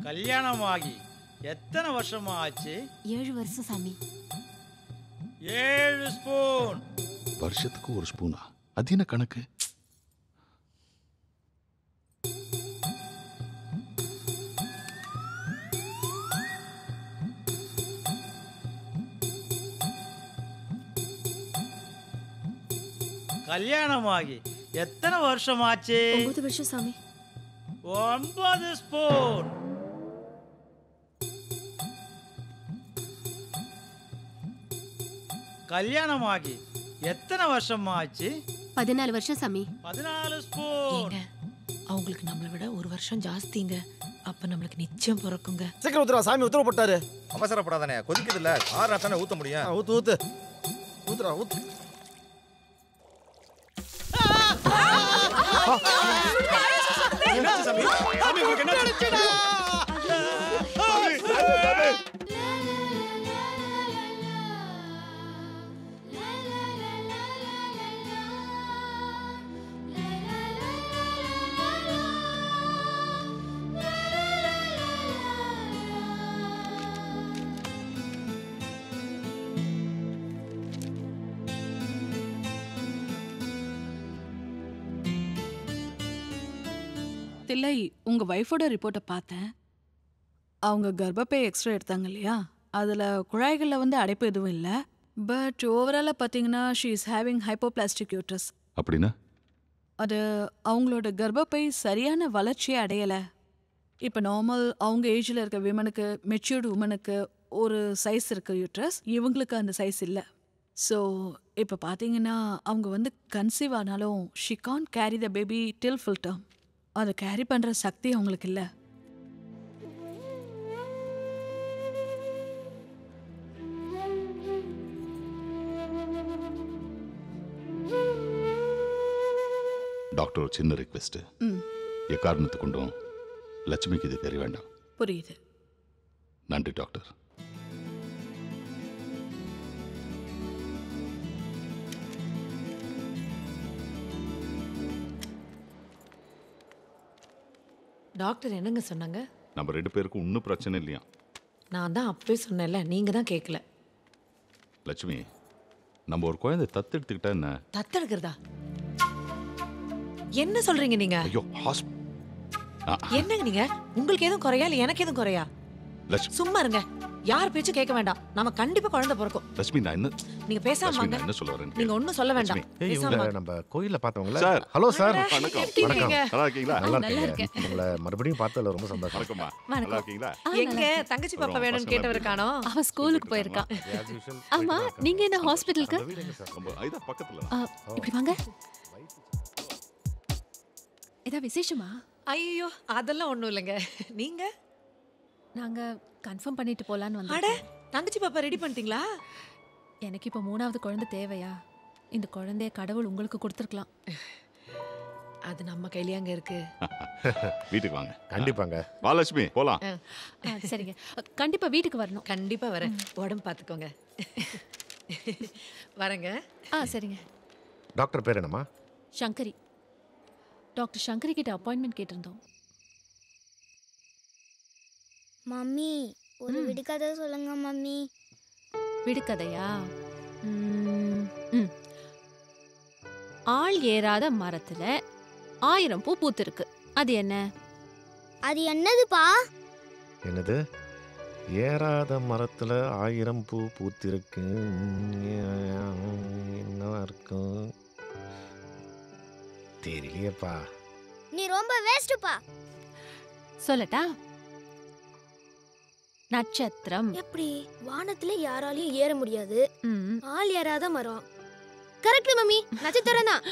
கல்யாணமாகி எத்தனை வருஷமா ஆச்சு? 7 வருஷம் சாமி. 7 ஸ்பூன். வருஷத்துக்கு ஒரு ஸ்பூனா? அது என்ன கணக்கு? கல்யாணமாகி எத்தனை வருஷம் ஆச்சு? 9 வருஷம் சாமி. 9 ஸ்பூன். கல்யாணமாகி எத்தனை வருஷம் ஆச்சு? 14 வருஷம் சாமி. 14 ஸ்பூன். அவங்களுக்கு நம்மளை விட 1 வருஷம் ஜாஸ்திங்க. அப்ப நம்மளுக்கு நிச்சயம் பிறக்குங்க. சீக்கிரம் ஊத்துறா, சாமி உத்தரவு போட்டாரு. அவசரப்படாதானே, கொதிக்குது இல்ல, ஆறு தானே ஊத்த முடியும். ஊத்து ஊத்து ஊத்துறா ஊத்து. என்னாச்சு சாமி? சாமி உங்களுக்கு என்ன நடந்துச்சுடா? தில்லை, உங்க வைஃபோட ரிப்போர்ட்டை பார்த்தேன். அவங்க கர்ப்பப்பை எக்ஸ்ரே எடுத்தாங்க இல்லையா, அதில் குழாய்களில் வந்து அடைப்பு எதுவும் இல்லை. பட் ஓவராலாக பார்த்தீங்கன்னா she is having hypoplastic uterus. அப்படின்னா அது அவங்களோட கர்ப்பப்பை சரியான வளர்ச்சியை அடையலை. இப்போ நார்மல் அவங்க ஏஜில் இருக்க விமனுக்கு, மெச்சூர்டு உமனுக்கு ஒரு சைஸ் இருக்குது யூட்ரஸ், இவங்களுக்கு அந்த சைஸ் இல்லை. ஸோ இப்போ பார்த்தீங்கன்னா அவங்க வந்து கன்சீவ் ஆனாலும் she can't carry the baby till full term. அதை கேரி பண்ணுற சக்தி அவங்களுக்கு இல்லை. டாக்டர் ஒரு சின்ன ரிக்வெஸ்ட். எக்காரணத்து கொண்டும் லட்சுமிக்கு இது தெரிய வேண்டாம். புரியுது. நன்றி டாக்டர். டாக்டர் என்னங்க சொன்னாங்க? நம்ம 2 பேருக்கும் ஒன்றும் பிரச்சனை இல்லையா? நான் தான் அப்பவே சொன்னேன்ல, நீங்க தான் கேட்கல. லட்சுமி, நம்ம ஒரு குழந்தை தத்தெடுத்துக்கிட்டா என்ன? தத்தெடுக்கிறதா? என்ன சொல்றீங்க நீங்க? ஐயோ, என்னங்க நீங்க? உங்களுக்கு எதுவும் குறையா இல்ல எனக்கு எதுவும் குறையா? சும்மா இருங்க, யார் பேச்சு கேட்க வேண்டாம். நம்ம கண்டிப்பா குழந்தை பிறக்கும். லட்சுமி, நான் என்ன நீங்க பேசாம வாங்க. என்ன சொல்ல வரேன்? நீங்க ஒண்ணும் சொல்ல வேண்டாம். பேசாம வாங்க. நம்ம கோயில்ல பார்த்தவங்கள. Sir, hello sir. வணக்கம். வணக்கம். நல்லா இருக்கீங்களா? நல்லா இருக்கேன். உங்களை மறுபடியும் பார்த்ததுல ரொம்ப சந்தோஷம். வணக்கம்மா. நல்லா இருக்கீங்களா? எங்க தங்கச்சி பாப்பா வேணும்னு கேட்டவர் காணோ? அவ ஸ்கூலுக்கு போயிருக்கா. ஆமா, நீங்க என்ன ஹாஸ்பிடலுக்கு? ஐதா பக்கத்துல. இப்படி வாங்க. ஏதா விசேஷமா? ஐயோ, அதெல்லாம் ஒண்ணும் இல்லைங்க. நீங்க? நாங்க கன்ஃபார்ம் பண்ணிட்டு போலான்னு வந்தோம். அட, தங்கச்சி பாப்பா ரெடி பண்ணிட்டீங்களா? எனக்கு இப்போ 3வது குழந்தை தேவையா? இந்த குழந்தைய கடவுள் உங்களுக்கு கொடுத்துருக்கலாம். அது நம்ம கையிலயாங்க இருக்கு. வீட்டுக்கு வாங்க. கண்டிப்பாங்க. வா லட்சுமி, போலாம். சரிங்க, கண்டிப்பா வீட்டுக்கு வரணும். கண்டிப்பா வரேன். உடம்பு பார்த்துக்கோங்க. வரேங்க. சரிங்க. டாக்டர் பேர் என்னம்மா? சங்கரி. டாக்டர் சங்கரி கிட்ட அப்பாயின்மெண்ட் கேட்டிருந்தோம். மம்மி, ஒரு விடுகதை சொல்லுங்க மம்மி. விடுகதையா? ஆள் ஏறாத மரத்துல 1000 பூ பூத்திருக்கு. அது என்ன? அது என்னதுப்பா? என்னது? ஏறாத மரத்துல 1000 பூ பூத்திருக்கு. என்ன இருக்கும்? தெரியலையேப்பா. நீ ரொம்ப வேஸ்ட்ப்பா. சொல்லட்டா? நட்சத்திரம். எப்படி? வானத்துல யாராலையும் ஏற முடியாது, ஆள் ஏறாத மரம். கரெக்ட் மம்மி, நட்சத்திரம் தான்.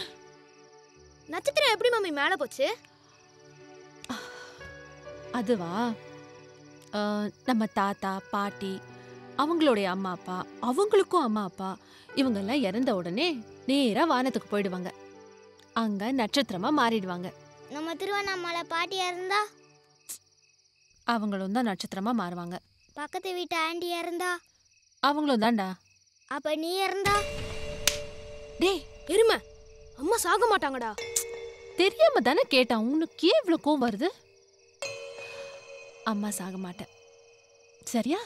நட்சத்திரம் எப்படி மம்மி மேல போச்சு? அதுவா, நம்ம தாத்தா பாட்டி அவங்களுடைய அம்மா அப்பா, அவங்களுக்கும் அம்மா அப்பா, இவங்கெல்லாம் இறந்த உடனே நேரா வானத்துக்கு போயிடுவாங்க. அங்க நட்சத்திரமா மாறிடுவாங்க. நம்ம திருவண்ணாமலை பாட்டியா இருந்தா அவங்களும் தான் நட்சத்திரமா மாறுவாங்க. பக்கத்து வீட்டு ஆண்டியா இருந்தா அவங்களும் தான்டா. அப்ப நீ இருந்தா? டேய் எருமை, அம்மா சாக மாட்டாங்கடா. தெரியாம தானே கேட்டான். உனக்கு ஏன் இவ்வளவு கோவம் வருது? அம்மா சாக மாட்டேன், சரியா?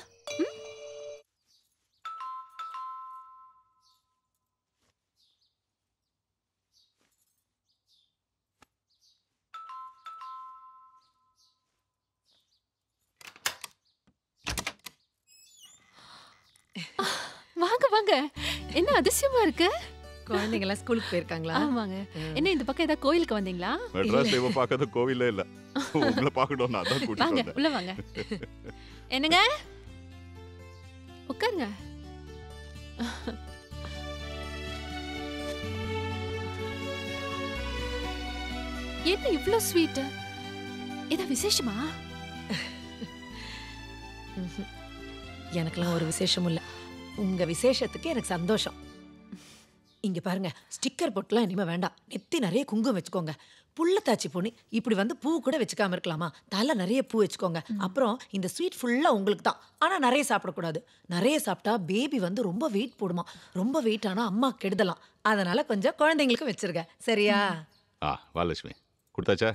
வாங்க வாங்க, என்ன அதிசயமா இருக்கு. குழந்தைங்க எல்லாம் ஸ்கூலுக்கு போயிருக்காங்களா? ஆமாங்க. என்ன இந்த பக்கம் ஏதாவது கோயிலுக்கு வந்தீங்களா? மெட்ராஸ்ல இவ பார்க்காத கோவிலே இல்ல. உங்களை பார்க்கணும், நான் தான் கூட்டிட்டு வாங்க வந்தேன். உள்ள வாங்க. என்னங்க, உட்காருங்க. என்ன இவ்ளோ ஸ்வீட்? ஏதா விசேஷமா? எனக்கெல்லாம் ஒரு விசேஷமும் இல்லை. உங்க விசேஷத்துக்கு எனக்கு சந்தோஷம். இங்க பாருங்க, ஸ்டிக்கர் போட்டுலாம் இனிமே வேண்டாம். நெத்தி நிறைய குங்குமம் வச்சுக்கோங்க. புள்ளத்தாச்சி பொண்ணு இப்படி வந்து பூ கூட வச்சுக்காம இருக்கலாமா? தலை நிறைய பூ வச்சுக்கோங்க. அப்புறம் இந்த ஸ்வீட் ஃபுல்லா உங்களுக்கு தான். ஆனா நிறைய சாப்பிடக்கூடாது. நிறைய சாப்பிட்டா பேபி வந்து ரொம்ப வெயிட் போடுமா. ரொம்ப வெயிட் ஆனா அம்மா கெடுதலாம். அதனால கொஞ்சம் குழந்தைங்களுக்கு வச்சிருக்க, சரியா? வாலட்சுமி கொடுத்தாச்சா?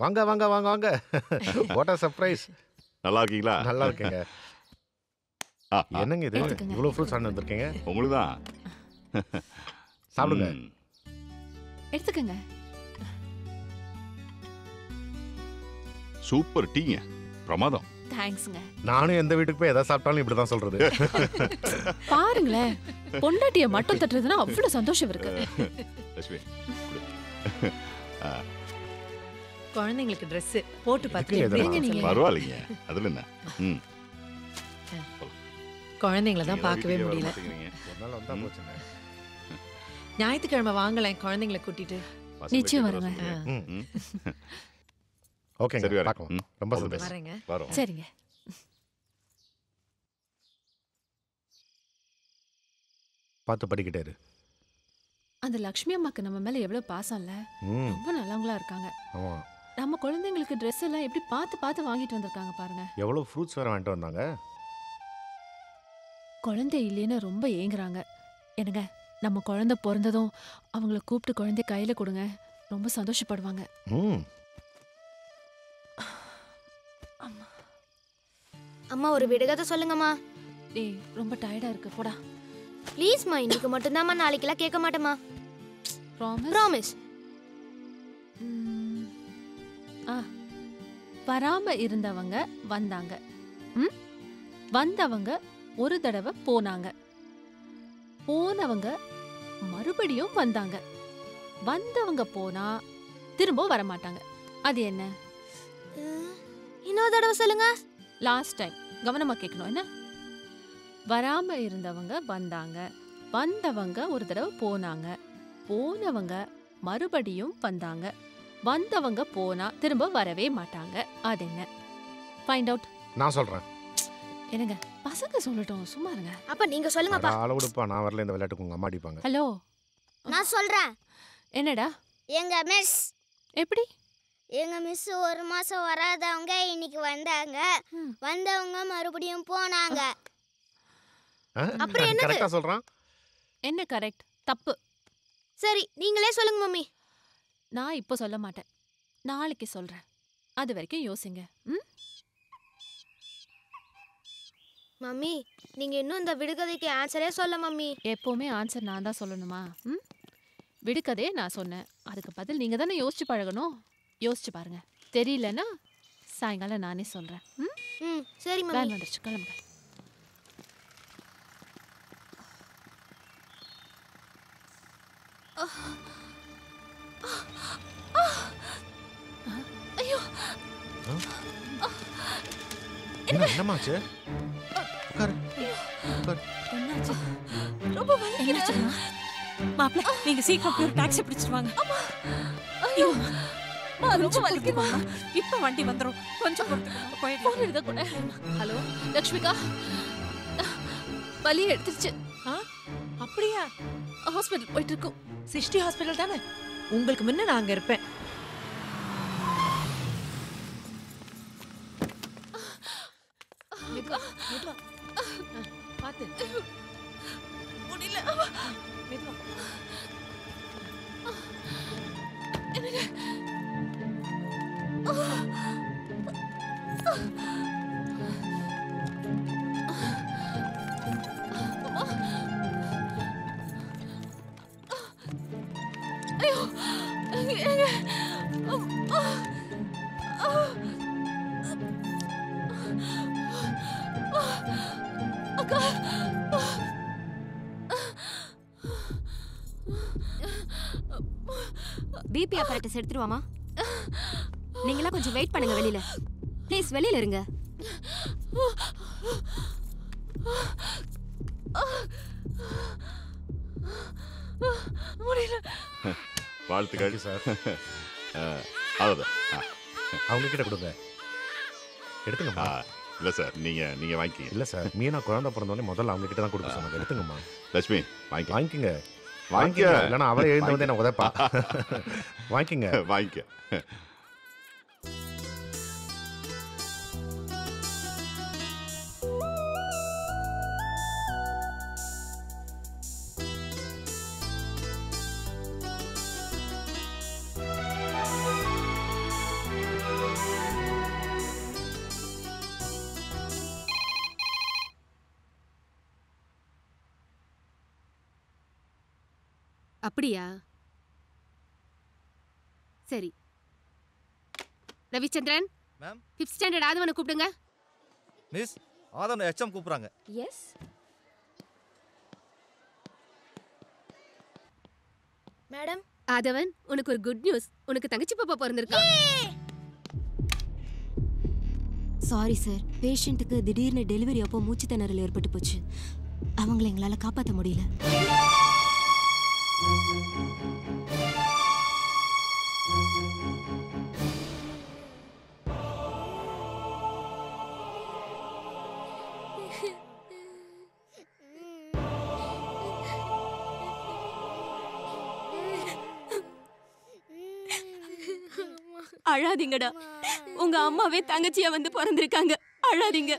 வாங்க வாங்க வாங்க வாங்க. What a surprise. நல்லா இருக்கீங்களா? நல்லா இருக்கேங்க. என்னங்க இது, இவ்வளவு ஃப்ரூட்ஸ் ஆன வந்திருக்கீங்க? உங்களுக்கு தான். சாப்பிடுங்க. எடுத்துக்கங்க. சூப்பர் டீங்க, பிரமாதம். தேங்க்ஸ்ங்க. நானும் எந்த வீட்டுக்கு போய் எதை சாப்பிட்டாலும் இப்படிதான் சொல்றது. பாருங்களேன், பொண்டாட்டிய மட்டும் தட்டுறதுன்னா அவ்வளவு சந்தோஷம் இருக்கு. லட்சுமி குழந்தைங்களுக்கு Dress போட்டு பார்த்து பரவாயில்லைங்க, அதுல என்ன. குழந்தைங்கள தான் பார்க்கவே முடியல. ஞாயிற்றுக்கிழமை வாங்கலாம் குழந்தைங்களை கூட்டிட்டு. நிச்சயம் வருங்க. ஓகே, சரி பார்க்கலாம். ரொம்ப சந்தோஷம். வரேங்க. சரிங்க. பார்த்து படிக்கிட்டே இரு. அந்த லக்ஷ்மி அம்மாக்கு நம்ம மேல எவ்வளவு பாசம் இல்ல. ரொம்ப நல்லவங்களா இருக்காங்க. ஆமா. நம்ம குழந்தைங்களுக்கு Dress எல்லாம் எப்படி பார்த்து பார்த்து வாங்கிட்டு வந்திருக்காங்க பாருங்க. எவ்வளவு ஃப்ரூட்ஸ் வேற வாங்கிட்டு வந்தாங்க. குழந்தை இல்லைன்னு ரொம்ப ஏங்குறாங்க. என்னங்க, நம்ம குழந்தை பிறந்ததும் அவங்கள கூப்பிட்டு குழந்தை கையில கொடுங்க, ரொம்ப சந்தோஷப்படுவாங்க. அம்மா ஒரு விடுகதை சொல்லுங்கம்மா. டேய் ரொம்ப டயர்டா இருக்கு, போடா. ப்ளீஸ்மா, இன்னைக்கு மட்டும்தாம்மா, நாளைக்கெல்லாம் கேட்க மாட்டேம்மா. ப்ராமிஸ்? ப்ராமிஸ். வராம இருந்தவங்க வந்தாங்க. வந்தவங்க ஒரு தடவை போனாங்க. போனவங்க மறுபடியும் வந்தாங்க. வந்தவங்க போனா திரும்ப வர மாட்டாங்க. அது என்ன? இன்னொரு தடவை சொல்லுங்க. லாஸ்ட் டைம் கவனமா கேட்கணும். என்ன? வராம இருந்தவங்க வந்தாங்க. வந்தவங்க ஒரு தடவை போனாங்க. போனவங்க மறுபடியும் வந்தாங்க. வந்தவங்க போனா திரும்ப வரவே மாட்டாங்க. அது என்ன? Find out. நான் சொல்றேன். என்னங்க, பசங்க சொல்லட்டும், சும்மா இருங்க. அப்ப நீங்க சொல்லுங்கப்பா. அளவுடுப்பா, நான் வரல இந்த விளையாட்டுக்கு. உங்க அம்மா அடிப்பாங்க. ஹலோ, நான் சொல்றேன். என்னடா? எங்க மிஸ். எப்படி? எங்க மிஸ் ஒரு மாசம் வராதவங்க இன்னைக்கு வந்தாங்க. வந்தவங்க மறுபடியும் போனாங்க. அப்புறம் என்னது? கரெக்ட்டா சொல்றான். என்ன கரெக்ட்? தப்பு. சரி, நீங்களே சொல்லுங்க மம்மி. நான் இப்போ சொல்ல மாட்டேன், நாளைக்கு சொல்றேன். அது வரைக்கும் யோசிங்க. மம்மி, நீங்க இன்னும் இந்த விடுகதைக்கு ஆன்சரே சொல்ல மம்மி. எப்பவுமே ஆன்சர் நான் தான் சொல்லணுமா? விடுகதையே நான் சொன்னேன், அதுக்கு பதில் நீங்க தானே யோசிச்சு பழகணும். யோசிச்சு பாருங்க. தெரியலன்னா சாயங்காலம் நானே சொல்றேன். சரி மம்மி. வேன் வந்துருச்சு, கிளம்புங்க. ஐயோ, என்னமாச்சு? என்னாச்சு? ரொம்ப வலிக்குது. மாப்பிள்ள நீங்க சீக்கிரம் போய் ஒரு டாக்ஸி பிடிச்சிட்டு வாங்க. ஐயோ ரொம்ப வலிக்குமா? இப்ப வண்டி வந்துரும். கொஞ்சம் பொறுத்துக்கோங்க. போய் போன் எடுக்க கூட. ஹலோ லக்ஷ்மிகா, வலி எடுத்துருச்சு. அப்படியா? ஹாஸ்பிட்டல் போயிட்டு இருக்கோம். சிஸ்டி ஹாஸ்பிட்டல் தானே? உங்களுக்கு முன்ன நான் அங்க இருப்பேன். மெதுவா மெதுவா பாத்து. முடியல. மெதுவா. ஐயோ அக்கா பிபி apparatus எடுத்துருவாமா? நீங்களா கொஞ்சம் வெயிட் பண்ணுங்க வெளியில. ப்ளீஸ் வெளியில இருங்க. முடியல. வாழ்த்துக்கள் சார். அவ்வளோதான். அவங்க கிட்ட கொடுங்க. எடுத்துங்கம்மா. இல்லை சார், நீங்கள் வாங்கிக்கிங்க. இல்லை சார், மீனா குழந்தை பிறந்தோடனே முதல்ல அவங்க கிட்ட தான் கொடுக்க சொன்னாங்க. எடுத்துங்கம்மா. லட்சுமி வாங்கிக்கங்க. வாங்கிக்க. இல்லைன்னா அவளே எழுந்து வந்து என்ன உதைப்பா. வாங்கிக்கங்க. வாங்கிக்க. அப்படியா? சரி. ரவிச்சந்திரன் மேம் 5th ஸ்டாண்டர்ட் ஆதவனை கூப்பிடுங்க. மிஸ் ஆதவன் HM கூப்பிடுறாங்க. எஸ். மேடம் ஆதவன், உனக்கு ஒரு குட் நியூஸ். உனக்கு தங்கச்சி பாப்பா பிறந்திருக்கா. சாரி சார், பேஷண்ட்டுக்கு திடீர்னு டெலிவரி அப்போ மூச்சு திணறல் ஏற்பட்டு போச்சு. அவங்களை எங்களால் காப்பாற்ற முடியல. அழாதீங்கடா, உங்க அம்மாவே தங்கச்சியா வந்து பிறந்திருக்காங்க. அழாதீங்க.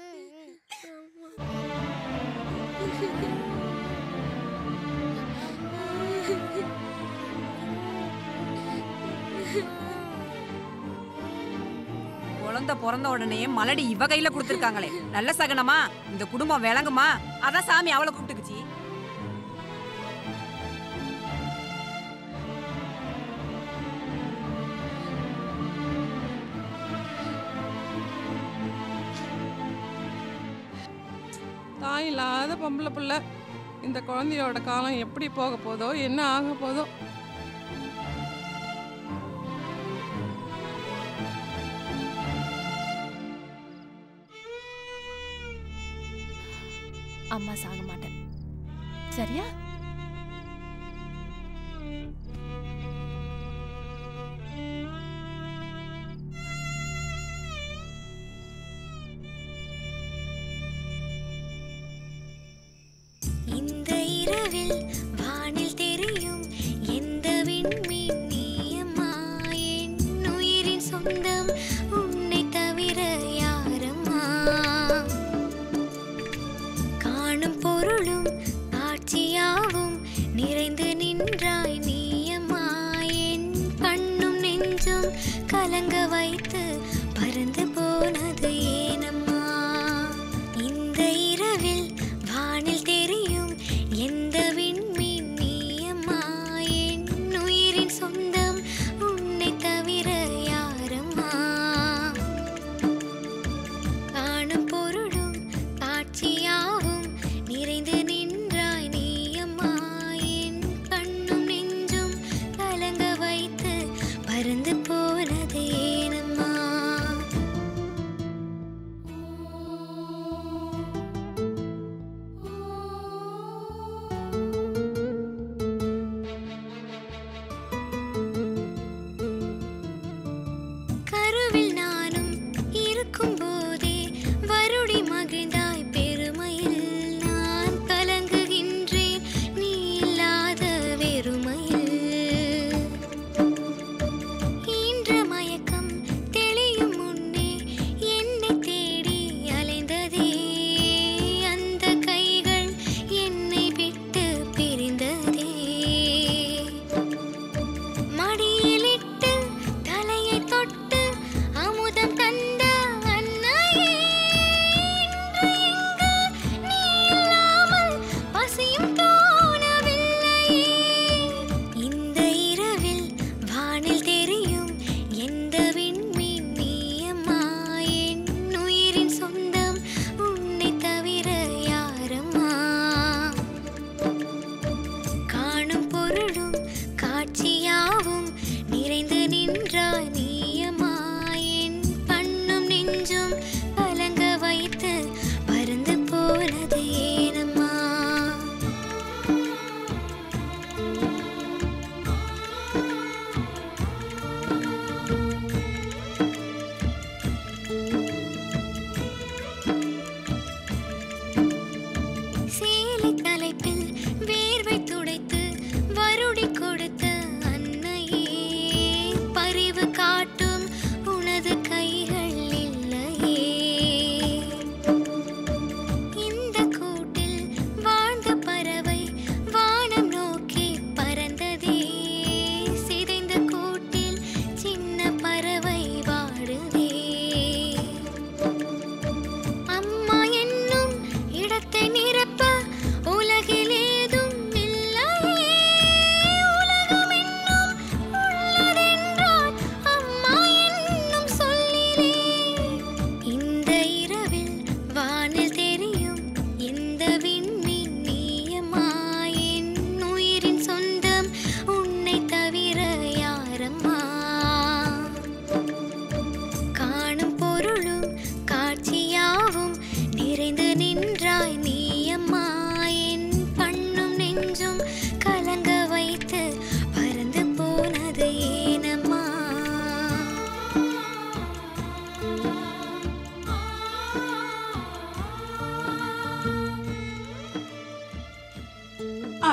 குழந்தை பிறந்த உடனே மலடி இவ கையில கொடுத்துருக்காங்களே, நல்ல சகனமா? இந்த குடும்பம் விளங்குமா? அதான் சாமி அவளை கூப்பிட்டுக்குச்சு. தாய் இல்லாத பொம்பளை பிள்ளை. இந்த குழந்தையோட காலம் எப்படி போக போதோ, என்ன ஆக போதோ. அம்மா சாக மாட்டேன், சரியா? இந்த இரவில் வானில் தெரியும் எந்த விண்மீன் நீயம்மா, என் உயிரின் சொந்தம் உன்னை தவிர யாரம்மா. காணும் பொருளும் காட்சியாவும் நிறைந்து நின்றாய் நீயம்மா, என் கண்ணும் நெஞ்சும் கலங்க வைத்து பறந்து போனது ஏனம்மா. இந்த இரவில் வானில் தெரியும் எந்த விண்மீன் நீயம்மா, என் உயிரின் சொந்தம் உன்னை தவிர யாரம்மா. காணும் பொருளும் காட்சியாவும் நிறைந்து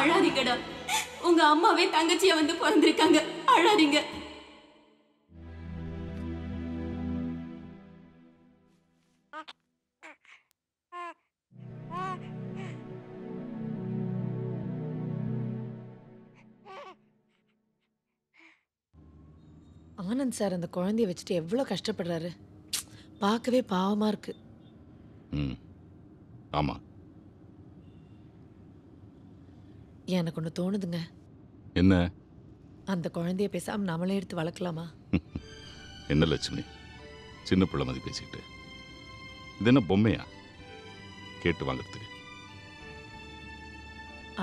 அழாதீங்கடா. உங்க அம்மாவே தங்கச்சியா வந்து பிறந்திருக்காங்க. அழாதீங்க. ஆனந்த் சார் அந்த குழந்தைய வச்சுட்டு எவ்வளோ கஷ்டப்படுறாரு. பார்க்கவே பாவமா இருக்கு. ம் ஆமாம். எனக்கு ஒன்று தோணுதுங்க. என்ன? அந்த குழந்தைய பேசாம நம்மளே எடுத்து வளர்க்கலாமா? என்ன லட்சுமி, சின்ன பிள்ளை மாதிரி பேசிக்கிட்டு. இது என்ன பொம்மையா கேட்டு வாங்கிறதுக்கு?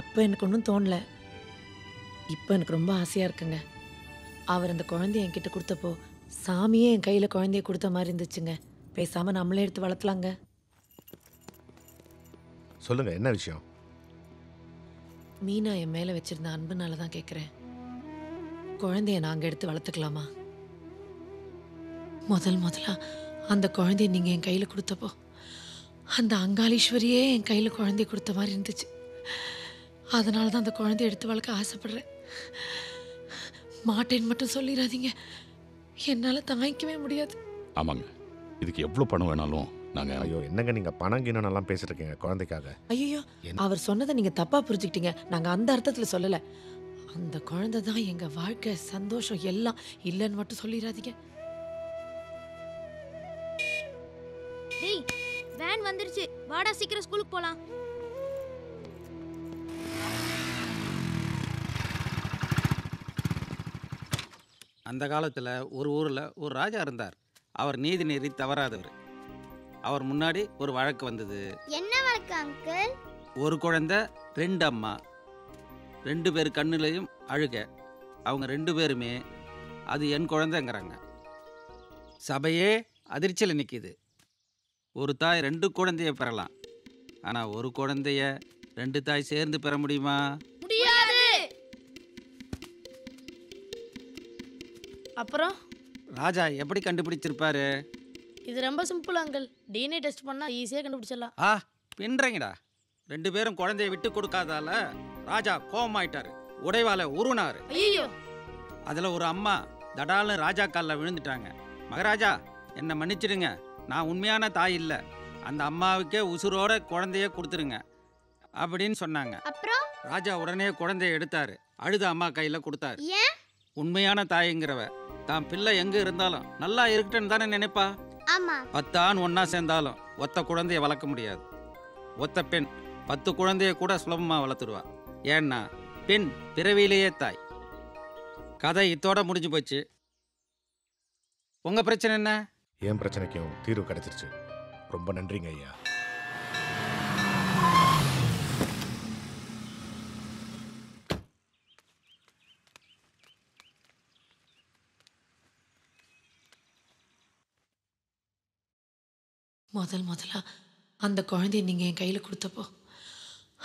அப்போ எனக்கு ஒன்றும் தோணல. இப்போ எனக்கு ரொம்ப ஆசையாக இருக்குங்க. அவர் அந்த குழந்தைய என்கிட்ட கொடுத்தப்போ சாமியே என் கையில் குழந்தைய கொடுத்த மாதிரி இருந்துச்சுங்க. பேசாமல் நம்மளே எடுத்து வளர்த்தலாங்க. சொல்லுங்க, என்ன விஷயம்? மீனா என் மேலே வச்சிருந்த அன்புனால தான் கேட்குறேன். குழந்தைய நாங்கள் எடுத்து வளர்த்துக்கலாமா? முதலா அந்த குழந்தைய நீங்கள் என் கையில் கொடுத்தப்போ அந்த அங்காளீஸ்வரியே என் கையில் குழந்தைய கொடுத்த மாதிரி இருந்துச்சு. அதனால தான் அந்த குழந்தைய எடுத்து வளர்க்க ஆசைப்படுறேன். மாட்டேன்னு மட்டும் சொல்லிடாதீங்க. என்னால் தாங்கிக்கவே முடியாது. ஆமாங்க, இதுக்கு எவ்வளோ பணம் வேணாலும் நாங்கள். ஐயோ என்னங்க நீங்கள் பணம் கிணம் பேசிட்டு இருக்கீங்க குழந்தைக்காக? ஐயோ, அவர் சொன்னதை நீங்கள் தப்பாக புரிஞ்சுக்கிட்டீங்க. நாங்கள் அந்த அர்த்தத்தில் சொல்லலை. அந்த குழந்தை தான் எங்கள் வாழ்க்கை, சந்தோஷம் எல்லாம். இல்லைன்னு மட்டும் சொல்லிடாதீங்க. டேய், வேன் வந்துருச்சு. வாடா சீக்கிரம் ஸ்கூலுக்கு போலாம். அந்த காலத்தில் ஒரு ஊரில் ஒரு ராஜா இருந்தார். அவர் நீதி நெறி தவறாதவர். அவர் முன்னாடி ஒரு வழக்கு வந்தது. என்ன வழக்கு அங்கிள்? ஒரு குழந்தை, 2 அம்மா, 2 பேர் கண்ணுலையும் அழுக. அவங்க 2 பேருமே அது என் குழந்தைங்கிறாங்க. சபையே அதிர்ச்சியில் நிற்கிது. ஒரு தாய் 2 குழந்தைய பெறலாம், ஆனால் ஒரு குழந்தைய 2 தாய் சேர்ந்து பெற முடியுமா? முடியாது. அப்புறம் ராஜா எப்படி கண்டுபிடிச்சிருப்பாரு? இது ரொம்ப சிம்பிள் அங்கிள். டிஎன்ஏ டெஸ்ட் பண்ணா ஈஸியாக கண்டுபிடிச்சிடலாம். ஆ பின்றீங்கடா. 2 பேரும் குழந்தைய விட்டு கொடுக்காதால ராஜா கோபமாயிட்டாரு. உடைவால உருனாரு. ஐயோ! அதில் ஒரு அம்மா தடால்னு ராஜா காலில் விழுந்துட்டாங்க. மகாராஜா, என்னை மன்னிச்சிடுங்க, நான் உண்மையான தாய் இல்லை. அந்த அம்மாவுக்கே உசுரோட குழந்தைய கொடுத்துருங்க அப்படின்னு சொன்னாங்க. அப்புறம் ராஜா உடனே குழந்தைய எடுத்தாரு. அழுத அம்மா கையில் கொடுத்தாரு. ஏன்? உண்மையான தாய்ங்கிறவ தான் பிள்ளை எங்கே இருந்தாலும் நல்லா இருக்கட்டுன்னு தானே நினைப்பா. ஆமா. 10 ஆண் ஒன்றா சேர்ந்தாலும் ஒத்த குழந்தைய வளர்க்க முடியாது. ஒத்த பெண் 10 குழந்தைய கூட சுலபமாக வளர்த்துடுவா. ஏன்னா பெண் பிறவியிலேயே தாய். கதை இத்தோட முடிஞ்சு போச்சு. உங்கள் பிரச்சனை என்ன? என் பிரச்சனைக்கும் தீர்வு கிடைச்சிருச்சு. ரொம்ப நன்றிங்க ஐயா. முதலா அந்த குழந்தைய நீங்கள் என் கையில் கொடுத்தப்போ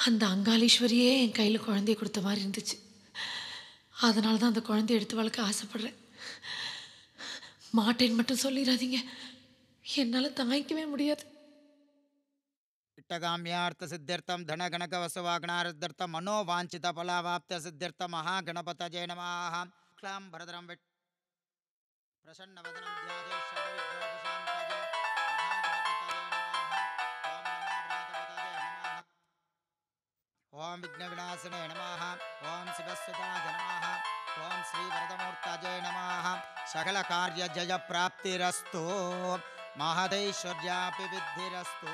அந்த அங்காளீஸ்வரியே என் கையில் குழந்தைய கொடுத்த மாதிரி இருந்துச்சு. அதனால தான் அந்த குழந்தைய எடுத்து வளர்க்க ஆசைப்படுறேன். மாட்டேன்னு மட்டும் சொல்லிடாதீங்க. என்னால் தாங்கிக்கவே முடியாது. इष्टकाम्यार्थ सिद्ध्यर्थम धन गणक वसुवाग्नारद्धर्थ मनोवांछित फलावाप्त सिद्ध्यर्थ महागणपतये नमः. क्लां भरदरं विट प्रसन्न वदनं ध्याये सर्वविघ्नोपशान्तये ओम विघ्न विनाशने नमः. ओम शिवसुताय नमः. ओम श्री वरदमूर्तये नमः. सकल कार्य जय प्राप्तिरस्तु. महदैश्वर्यापि विद्धिरस्तु.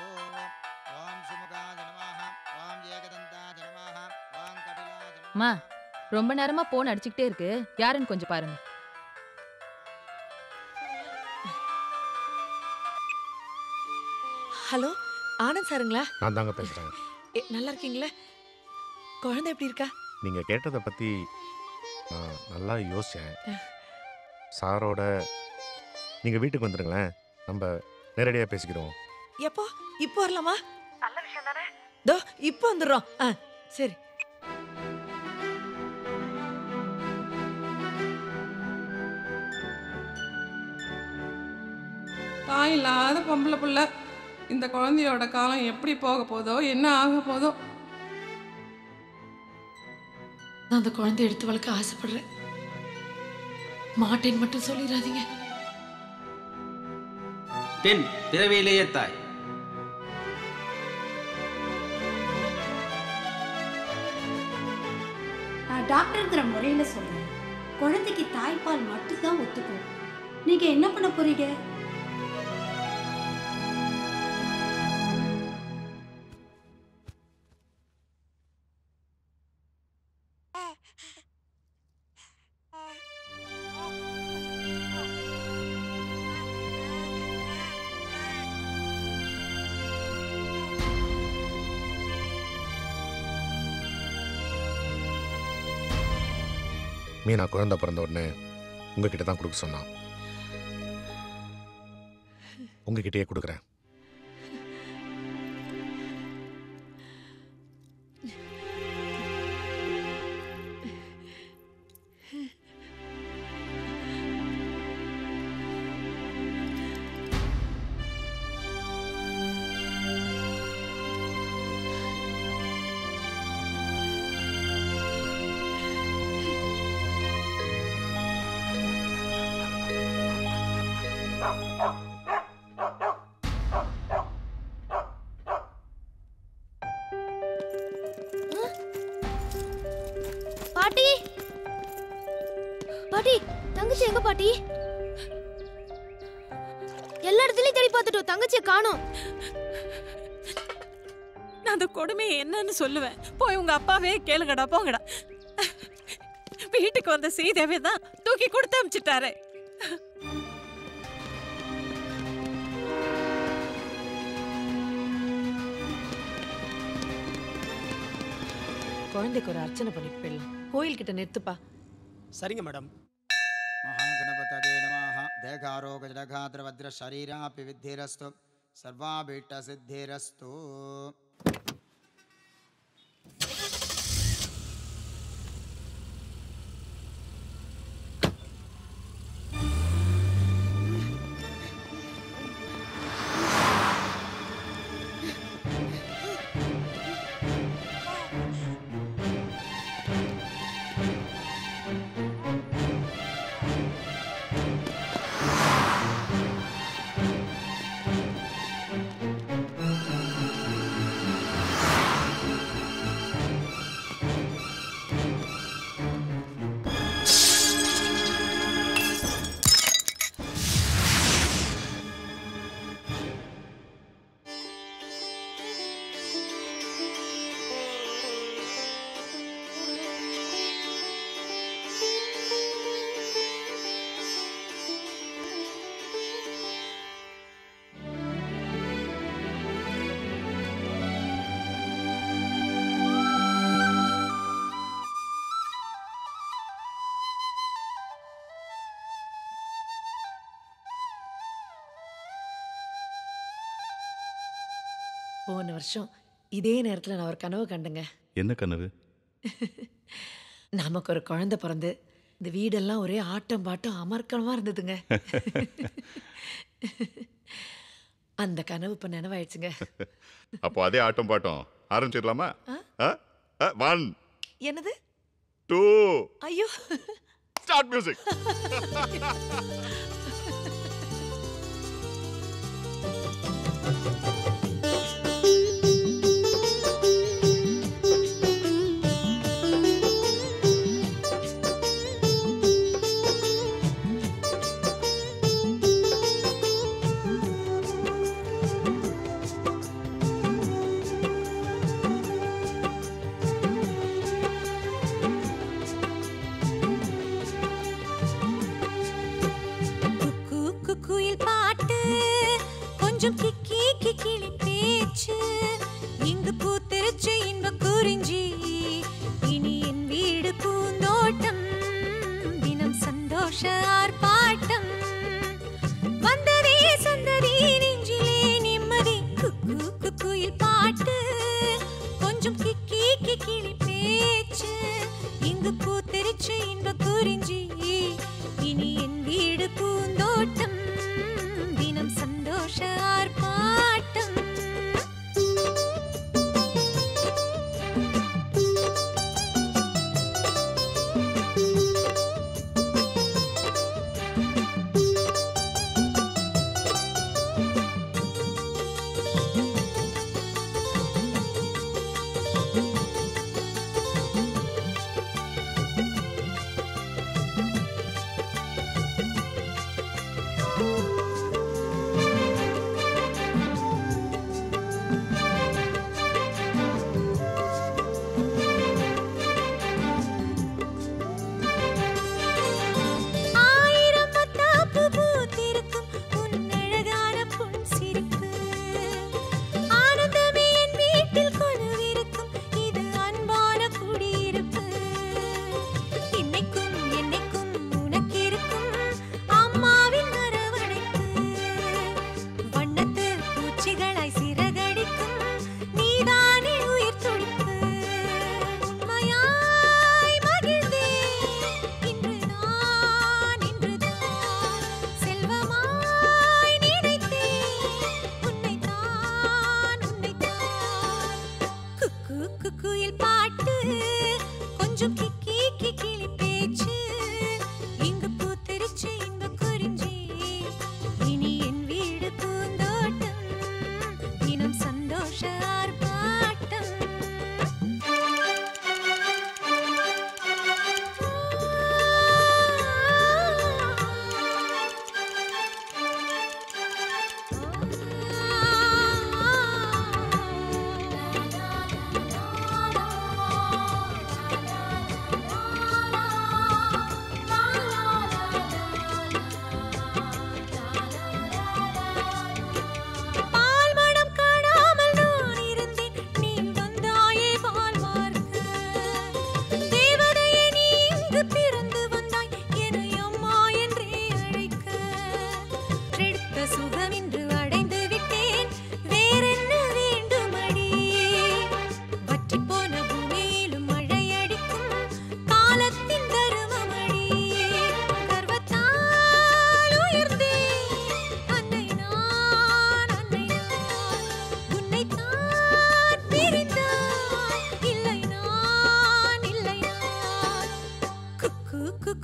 ओम सुमुखाय नमः. ओम एकदन्ताय नमः. ओम कपिलाय नमः. அம்மா, ரொம்ப நேரமா போன் அடிச்சுக்கிட்டே இருக்கு. யாருன்னு கொஞ்சம் பாருங்க. ஹலோ, ஆனந்த் சாருங்களா? நான் தாங்க பேசுகிறேன். நல்லா இருக்கீங்களா? குழந்தை எப்படி இருக்கா? நீங்கள் கேட்டதை பற்றி நான் நல்லா யோசித்தேன். சாரோட நீங்கள் வீட்டுக்கு வந்துடுங்களேன், நம்ம நேரடியாக பேசிக்கிறோம். எப்போ? இப்போ வரலாமா? நல்ல விஷயம் தானே. தோ இப்போ வந்துடுறோம். சரி. தாய் இல்லாத பொம்பளை பிள்ளை. இந்த குழந்தையோட காலம் எப்படி போக போதோ, என்ன ஆக போதோ. நான் அந்த குழந்தைய எடுத்து வளர்க்க ஆசைப்படுறேன். மாட்டேன்னு மட்டும் சொல்லிடாதீங்க. பெண் பிறவியிலேயே தாய். நான் டாக்டர்ங்கிற முறையில் சொல்றேன், குழந்தைக்கு தாய்ப்பால் மட்டும்தான் ஒத்துக்கும். நீங்க என்ன பண்ண போறீங்க? மீனா குழந்தை பிறந்த உடனே உங்ககிட்ட தான் கொடுக்க சொன்னான். உங்ககிட்டயே கொடுக்குறேன். பாட்டி பாட்டி தங்கச்சி எங்க பாட்டி? எல்லா இடத்துலயும் தேடி பார்த்துட்டோம், தங்கச்சியை காணோம். நான் அந்த கொடுமையை என்னன்னு சொல்லுவேன். போய் உங்க அப்பாவே கேளுங்கடா, போங்கடா. வீட்டுக்கு வந்த சீதேவி தான் தூக்கி கொடுத்து அனுப்பிச்சிட்டாரு. குழந்தைக்கு ஒரு அர்ச்சனை பண்ணிட்டு போயிடலாம். கோயில்கிட்ட நிறுத்துப்பா. சரிங்க மேடம். மகாகணபதயே நமः. தேகாரோக ஜடகாத்ரவத்ர ஷரீராபி வித்திரஸ்து சர்வாபீட்ட சித்திரஸ்து. போன வருஷம் இதே நேரத்தில் நான் ஒரு கனவு கண்டுங்க. என்ன கனவு? நமக்கு ஒரு குழந்தை பிறந்து இந்த வீடெல்லாம் ஒரே ஆட்டம் பாட்டம் அமர்க்கலமா இருந்ததுங்க. அந்த கனவு இப்ப நினைவாயிடுச்சுங்க. அப்போ அதே ஆட்டம் பாட்டம் ஆரம்பிச்சிடலாமா? 1 என்னது 2 ஐயோ ஸ்டார்ட் மியூசிக். குயில் பாட்டு கொஞ்சம் கிக்கி கிக்கிளி பேச்சு இங்கு பூத்திருச்சு இன்ப குறிஞ்சி இனி என் வீடு பூந்தோட்டம் தினம் சந்தோஷ ஆர்ப்பாட்டம் வந்ததே சந்ததி நெஞ்சிலே நிம்மதி குக்கு குயில் பாட்டு கொஞ்சம் கிக்கி கிக்கிளி பேச்சு இங்கு பூத்திருச்சு இன்ப குறிஞ்சி இனி என் வீடு பூந்தோட்டம் தினம் சந்தோஷ ஆர்ப்பாட்டம். குக்கு குக்குயில் பாட்டு கொஞ்சம் கிக்கி கிக்கிலி பேச்சு இங்கு பூத்திருச்சு இன்ப குறிஞ்சி இனி என் வீடு பூந்தோட்டம் தினம் சந்தோஷ ஆர்ப்பாட்டம்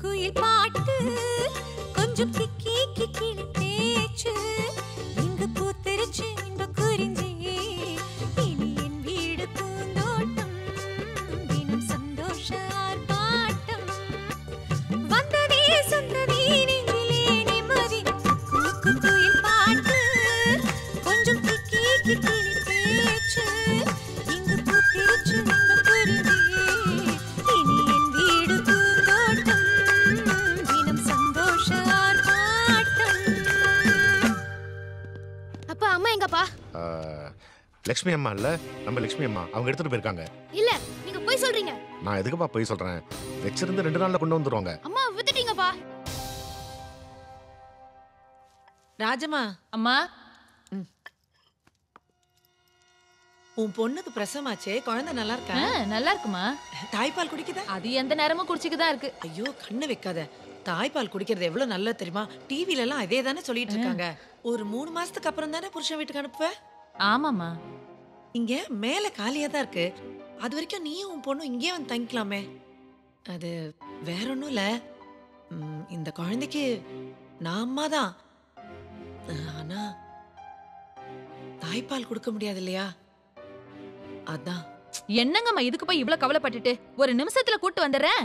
குயில் பாட்டு கொஞ்சம் கிக்கி கிக்கிலி பேச்சு இங்கு பூத்திருச்சு இன்ப குறிஞ்சி இனி என் வீடு பூந்தோட்டம் தினம் சந்தோஷ ஆர்ப்பாட்டம் வந்ததே சொந்ததே நெஞ்சிலே நிம்மதி குயில் பாட்டு கொஞ்சம் கிக்கி கிக்கிலி பேச்சு இங்கு பூத்திருச்சு இன்ப குறிஞ்சி இனி என் வீடு பூந்தோட்டம் தினம் சந்தோஷ ஆர்ப்பாட்டம். அப்பா அம்மா எங்கப்பா? லக்ஷ்மி அம்மா இல்ல, நம்ம லக்ஷ்மி அம்மா அவங்க எடுத்துட்டு போயிருக்காங்க. இல்ல நீங்க போய் சொல்றீங்க. நான் எதுக்குப்பா போய் சொல்றேன்? வச்சிருந்து 2 நாள்ல கொண்டு வந்துருவாங்க. அம்மா வித்துட்டீங்கப்பா. ராஜம்மா அம்மா உன் பொண்ணுக்கு பிரசவமாச்சே, குழந்தை நல்லா இருக்கா? நல்லா இருக்குமா. தாய்ப்பால் குடிக்குதா? அது எந்த நேரமும் குடிச்சுக்குதான் இருக்கு. ஐயோ கண்ணு வைக்காத. தாய்ப்பால் குடிக்கிறது எவ்வளவு நல்லது தெரியுமா? டிவில எல்லாம் அதே தானே சொல்லிட்டு இருக்காங்க. ஒரு 3 மாசத்துக்கு அப்புறம் தானே புருஷன் வீட்டுக்கு அனுப்புவ? ஆமாமா. இங்க மேல காலியா தான் இருக்கு. அது வரைக்கும் நீயும் உன் பொண்ணும் இங்கே வந்து தங்கிக்கலாமே. அது வேற ஒன்றும் இல்ல. இந்த குழந்தைக்கு நான் அம்மா தான். ஆனா தாய்ப்பால் கொடுக்க முடியாது இல்லையா? அதான். என்னங்கம்மா இதுக்கு போய் இவ்வளவு கவலைப்பட்டுட்டு? ஒரு நிமிஷத்துல கூட்டு வந்துடுறேன்.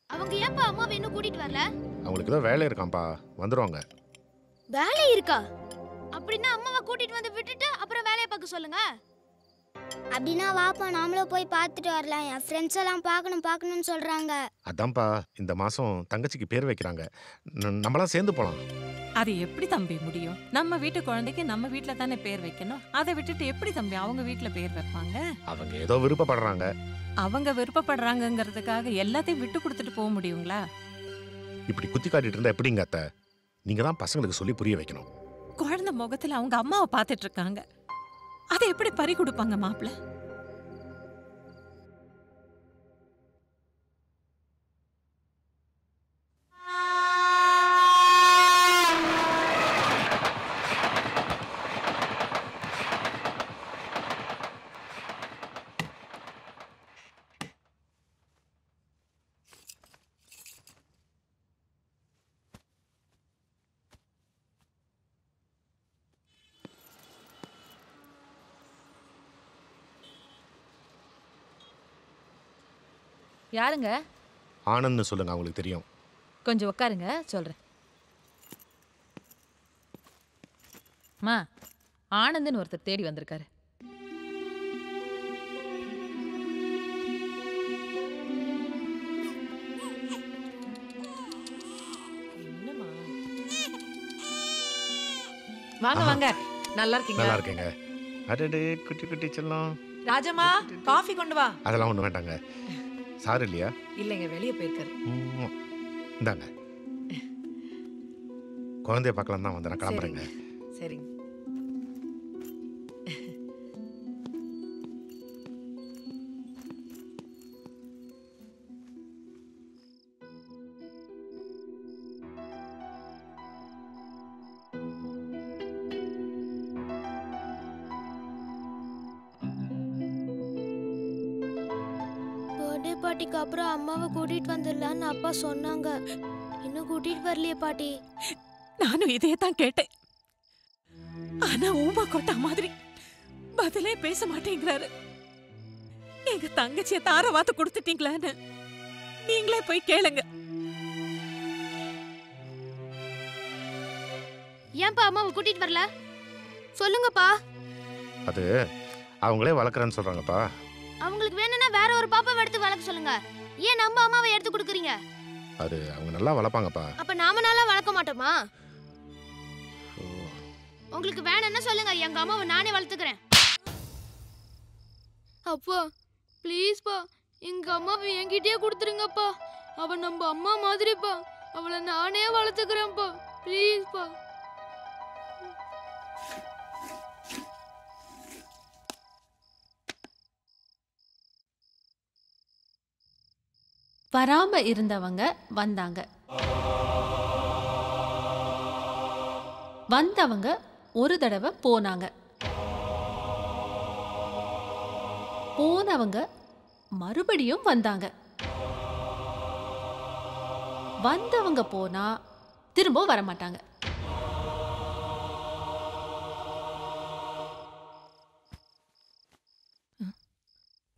அவங்க ஏன்ப்பா அம்மாவை இன்னும் கூட்டிட்டு வரல? அவங்களுக்கு ஏதோ வேலை இருக்காம்பா, வந்துருவாங்க. வேலை இருக்கா? அப்படின்னா அம்மாவை கூட்டிட்டு வந்து விட்டுட்டு அப்புறம் வேலையை பார்க்க சொல்லுங்க. அப்படின்னா வாப்பா நாமளும் போய் பார்த்துட்டு வரலாம். என் ஃப்ரெண்ட்ஸ் எல்லாம் பார்க்கணும்னு சொல்றாங்க. அதான்ப்பா இந்த மாசம் தங்கச்சிக்கு பேர் வைக்கிறாங்க. நம்மளாம் சேர்ந்து போலாம். அது எப்படி தம்பி முடியும்? நம்ம வீட்டு குழந்தைக்கு நம்ம வீட்ல தானே பேர் வைக்கணும். அதை விட்டுட்டு எப்படி தம்பி அவங்க வீட்ல பேர் வைப்பாங்க? அவங்க ஏதோ விருப்பப்படுறாங்க. அவங்க விருப்பப்படுறாங்கங்கிறதுக்காக எல்லாத்தையும் விட்டு கொடுத்துட்டு போக முடியுங்களா? இப்படி குத்தி காட்டிட்டு இருந்தா எப்படிங்க அத்தை? நீங்க தான் பசங்களுக்கு சொல்லி புரிய வைக்கணும். குழந்தை முகத்துல அவங்க அம்மாவை பார்த்துட்டு இருக்காங்க. அதை எப்படி பறி கொடுப்பாங்க மாப்பிள்ள? யாருங்க? ஆனந்த்னு சொல்லுங்க, அவங்களுக்கு தெரியும். கொஞ்சம் உட்காருங்க, சொல்றேன். மா ஆனந்தன் ஒருத்தர் தேடி வந்திருக்காரு. வாங்க வாங்க, நல்லா இருக்கீங்க? நல்லா இருக்கீங்க. அடடே குட்டி குட்டி செல்லம். ராஜம்மா, காஃபி கொண்டு வா. அதெல்லாம் ஒன்றும் வேண்டாங்க. சார் இல்லையா? இல்லைங்க, வெளியே போயிருக்காரு. இந்தாங்க. குழந்தைய பார்க்கலாம் தான் வந்து நான் கிளம்புறேங்க. சரிங்க. பர்த்டே பார்ட்டிக்கு அப்புறம் அம்மாவை கூட்டிட்டு வந்துடலான்னு அப்பா சொன்னாங்க. இன்னும் கூட்டிட்டு வரலையே பாட்டி. நானும் இதே தான் கேட்டேன். ஆனா ஊமா கொட்டா மாதிரி பதிலே பேச மாட்டேங்கிறாரு. எங்க தங்கச்சிய தாரவாத்து கொடுத்துட்டீங்களான்னு நீங்களே போய் கேளுங்க. ஏன்பா அம்மாவை கூட்டிட்டு வரல? சொல்லுங்கப்பா. அது அவங்களே வளர்க்குறேன்னு சொல்கிறாங்கப்பா. அவங்களுக்கு வேணும்னா வேற ஒரு பாப்பாவை எடுத்து வளர்க்க சொல்லுங்க. ஏன் நம்ம அம்மாவை எடுத்து கொடுக்குறீங்க? அது அவங்க நல்லா வளர்ப்பாங்கப்பா. அப்ப நாம நல்லா வளர்க்க மாட்டோமா? உங்களுக்கு வேணும்னா சொல்லுங்க, எங்க அம்மாவை நானே வளர்த்துக்கிறேன். அப்பா ப்ளீஸ்ப்பா, எங்க அம்மாவை என்கிட்டயே கொடுத்துருங்கப்பா. அவ நம்ம அம்மா மாதிரிப்பா. அவளை நானே வளர்த்துக்கிறேன்ப்பா. ப்ளீஸ்ப்பா. வராம இருந்தவங்க வந்தாங்க. வந்தவங்க ஒரு தடவை போனாங்க. போனவங்க மறுபடியும் வந்தாங்க. வந்தவங்க போனா திரும்ப வரமாட்டாங்க.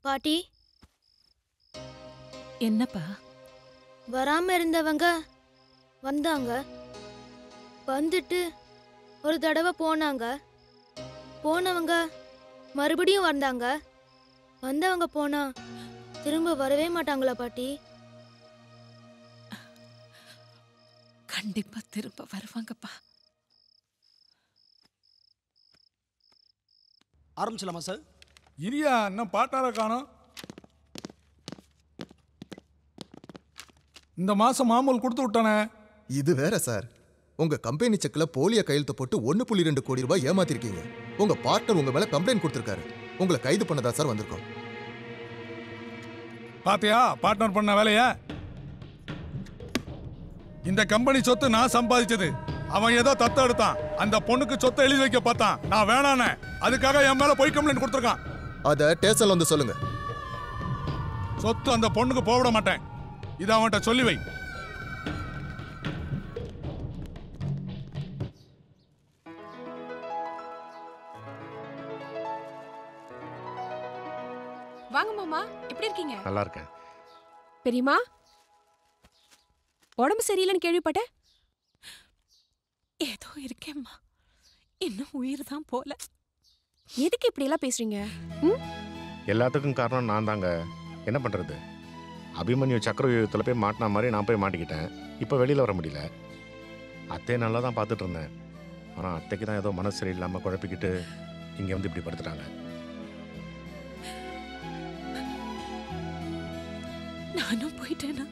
பாட்டி, என்னப்பா? வராம இருந்தவங்க வந்தாங்க. வந்துட்டு ஒரு தடவை போனாங்க. போனவங்க மறுபடியும் வந்தாங்க. வந்தவங்க போனா திரும்ப வரவே மாட்டாங்களா பாட்டி? கண்டிப்பா திரும்ப வருவாங்கப்பா. ஆரம்பிச்சலாமா சார்? இரியா, இன்னும் பாட்டார காணோம். இந்த மாசம் மாமூல் கொடுத்து விட்டானே. இது வேற சார். உங்க கம்பெனி செக்ல போலியா கையெழுத்து போட்டு 1.2 கோடி ரூபாய் ஏமாத்திருக்கீங்க. உங்க பார்ட்னர் உங்க மேல கம்ப்ளைண்ட் கொடுத்திருக்காரு. உங்களை கைது பண்ணதா சார் வந்திருக்கோம். பாத்தியா பார்ட்னர் பண்ண வேலைய? இந்த கம்பெனி சொத்து நான் சம்பாதிச்சது. அவன் ஏதோ தத்த எடுத்தான். அந்த பொண்ணுக்கு சொத்தை எழுதி வைக்க பார்த்தான். நான் வேணானே. அதுக்காக என் மேல போய் கம்ப்ளைண்ட் கொடுத்திருக்கான். அத ஸ்டேஷன்ல வந்து சொல்லுங்க. சொத்து அந்த பொண்ணுக்கு போவிட மாட்டேன். இத அவன்கிட்ட சொல்லி வை. வாங்க மாமா, எப்படி இருக்கீங்க? நல்லா இருக்கேன். பெரியம்மா, உடம்பு சரியில்லைன்னு கேள்விப்பட்டேன். ஏதோ இருக்கேம்மா, இன்னும் உயிர் தான் போல. எதுக்கு இப்படி எல்லாம் பேசுறீங்க? எல்லாத்துக்கும் காரணம் நான் தாங்க. என்ன பண்றது? அபிமன்யு சக்கரவியூகத்தில் போய் மாட்டின மாதிரி நான் போய் மாட்டிக்கிட்டேன். இப்போ வெளியில் வர முடியல. அத்தையை நல்லா தான் பார்த்துட்டு இருந்தேன். ஆனால் அத்தைக்கு தான் ஏதோ மனசு சரியில்லாமல் குழப்பிக்கிட்டு இங்கே வந்து இப்படி படுத்துட்டாங்க. நானும் போயிட்டேன்னா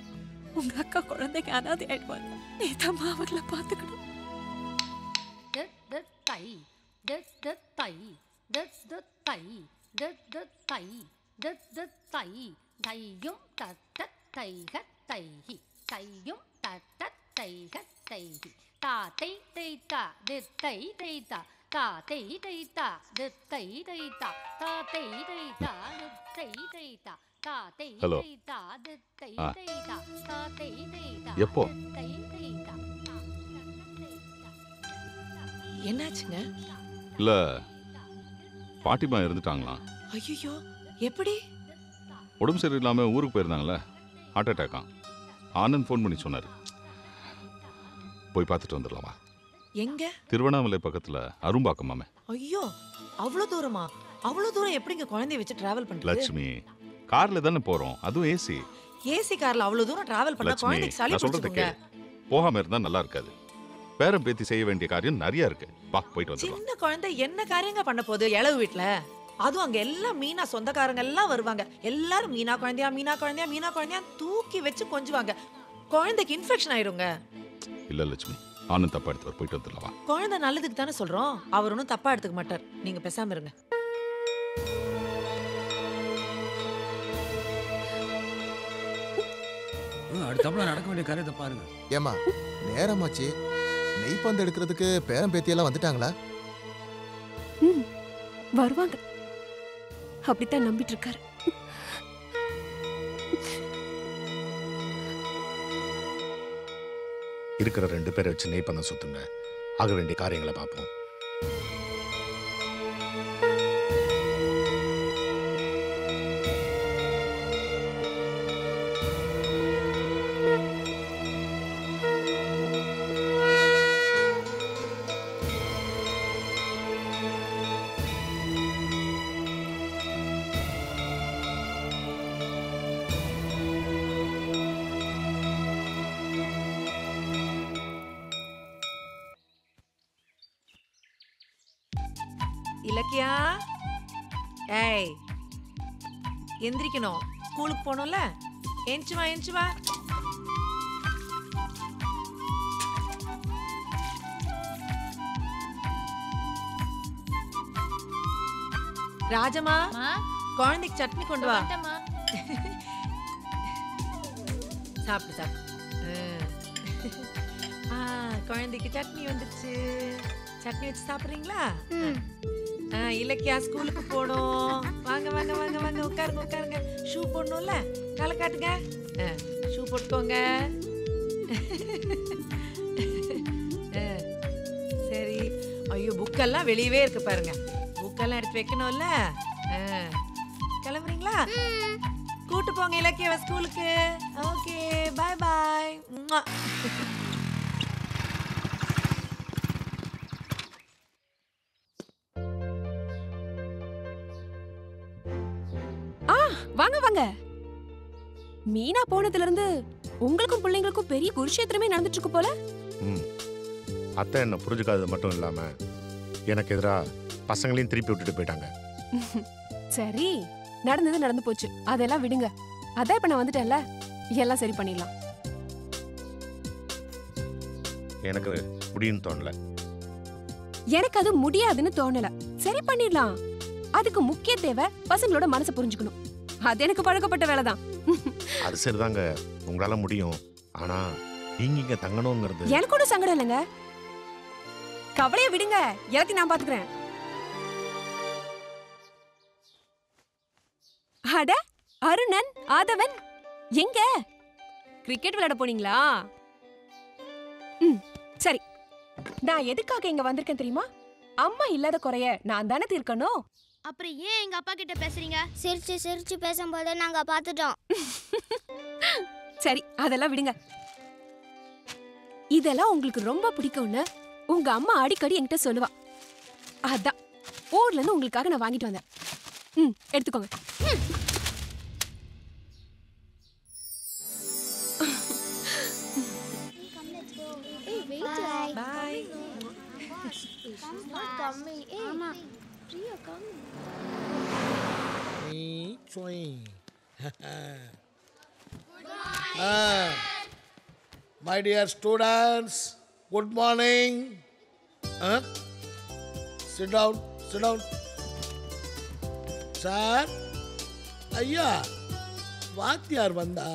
உங்க அக்கா குழந்தைக்கு அனாதை ஆயிடுவாங்க. நீதாம்மா அவர்களை பார்த்துக்கணும். ஹலோ. எப்போ? என்னாச்சுங்க? இல்ல பாட்டிமா இருந்துட்டாங்களாம். ஐயோ, எப்படி? உடம்பு சரியில்லாமல் ஊருக்கு போயிருந்தாங்களே, ஹார்ட் அட்டாக்கா. ஆனந்த் ஃபோன் பண்ணி சொன்னார். போய் பார்த்துட்டு வந்துடலாமா? எங்க? திருவண்ணாமலை பக்கத்துல அரும்பாக்கம் மாமே. ஐயோ, அவ்வளவு தூரமா? அவ்வளவு தூரம் எப்படிங்க குழந்தைய வச்சு டிராவல் பண்றது? லட்சுமி, கார்ல தானே போறோம், அதுவும் ஏசி. ஏசி கார்ல அவ்வளவு தூரம் டிராவல் பண்ணா லட்சுமி, குழந்தைக்கு சளி நான் சொல்றத பிடிச்சுக்குங்க. கேளு. போகாம இருந்தா நல்லா இருக்காது. பேரம் பேத்தி செய்ய வேண்டிய காரியம் நிறைய இருக்கு. வா போயிட்டு வந்துடலாம். சின்ன குழந்தை என்ன காரியங்க பண்ண போகுது இளவு வீட்ல? அதுவும் அங்க எல்லாம் மீனா சொந்தக்காரங்க எல்லாம் வருவாங்க. எல்லாரும் மீனா குழந்தையா மீனா குழந்தையா மீனா குழந்தையா தூக்கி வச்சு கொஞ்சுவாங்க. குழந்தைக்கு இன்ஃபெக்ஷன் ஆயிருங்க. இல்ல லட்சுமி, ஆனந்த் தப்பா எடுத்து போயிட்டு வந்துடலாம். குழந்தை நல்லதுக்கு தானே சொல்றோம். அவர் ஒன்றும் தப்பா எடுத்துக்க மாட்டார். நீங்க பேசாம இருங்க. அடுத்தப்பல நடக்க வேண்டிய காரியத்தை பாருங்க. ஏமா நேரமாச்சு, நெய்ப்பந்து எடுக்கிறதுக்கு பேரம் பேத்தியெல்லாம் வந்துட்டாங்களா? வருவாங்க, அப்படித்தான் நம்பிட்டு இருக்காரு. இருக்கிற 2 பேரை வச்சு நெய்ப்பந்தம் சுத்துங்க. ஆக வேண்டிய காரியங்களை பார்ப்போம். இலக்கியா, ஏய் எந்திரிக்கணும். ஸ்கூலுக்கு போகணும்ல. எந்திச்சு வா எந்திச்சு வா. ராஜமா, குழந்தைக்கு சட்னி கொண்டு வா. சாப்பிடு சாப்பிடு. குழந்தைக்கு சட்னி வந்துச்சு. சட்னி வச்சு சாப்பிடுறீங்களா? இலக்கியா ஸ்கூலுக்கு போகணும். வாங்க வாங்க வாங்க வாங்க, உட்காருங்க உட்காருங்க. ஷூ போடணும்ல, காலை காட்டுங்க. ஷூ போட்டுக்கோங்க. சரி. ஐயோ, புக்கெல்லாம் வெளியவே இருக்கு பாருங்க. புக்கெல்லாம் எடுத்து வைக்கணும்ல. கிளம்புறீங்களா? கூட்டு போங்க இலக்கியாவை ஸ்கூலுக்கு. ஓகே, பாய் பாய். வாங்க வாங்க. மீனா போனதுல இருந்து உங்களுக்கும் பிள்ளைங்களுக்கும் பெரிய குருஷேத்திரமே நடந்துட்டு இருக்கு போல. அத்தை என்ன புரிஞ்சுக்காதது மட்டும் இல்லாம எனக்கு எதிரா பசங்களையும் திருப்பி விட்டுட்டு போயிட்டாங்க. சரி, நடந்தது நடந்து போச்சு, அதெல்லாம் விடுங்க. அதான் இப்ப நான் வந்துட்டேன்ல, எல்லாம் சரி பண்ணிடலாம். எனக்கு முடியும்னு தோணல. எனக்கு அது முடியாதுன்னு தோணல. சரி பண்ணிடலாம். அதுக்கு முக்கிய தேவை பசங்களோட மனசை புரிஞ்சுக்கணும். அது எனக்கு பழக்கப்பட்ட வேலைதான். அது சரிதாங்க, உங்களால முடியும். ஆனா நீங்க இங்க தங்கணும்ங்கிறது எனக்கு ஒன்றும் சங்கடம் இல்லைங்க. கவலையை விடுங்க, எல்லாத்தையும் நான் பாத்துக்கிறேன். அட, அருணன், ஆதவன் எங்க? கிரிக்கெட் விளையாட போனீங்களா? சரி. நான் எதுக்காக இங்க வந்திருக்கேன் தெரியுமா? அம்மா இல்லாத குறைய நான் தானே தீர்க்கணும். அப்புறம் ஏன் எங்க அப்பா கிட்ட பேசுறீங்க? சிரிச்சு சிரிச்சு பேசும்போதே நாங்க பார்த்துட்டோம். சரி, அதெல்லாம் விடுங்க. இதெல்லாம் உங்களுக்கு ரொம்ப பிடிக்கும்னு உங்க அம்மா அடிக்கடி என்கிட்ட சொல்லுவா. அதான் ஊர்ல இருந்து உங்களுக்காக நான் வாங்கிட்டு வந்தேன். எடுத்துக்கோங்க. Bye. My dear students, good morning. Sit down, sit down. Sir, ஐயா வாத்தியார் வந்தா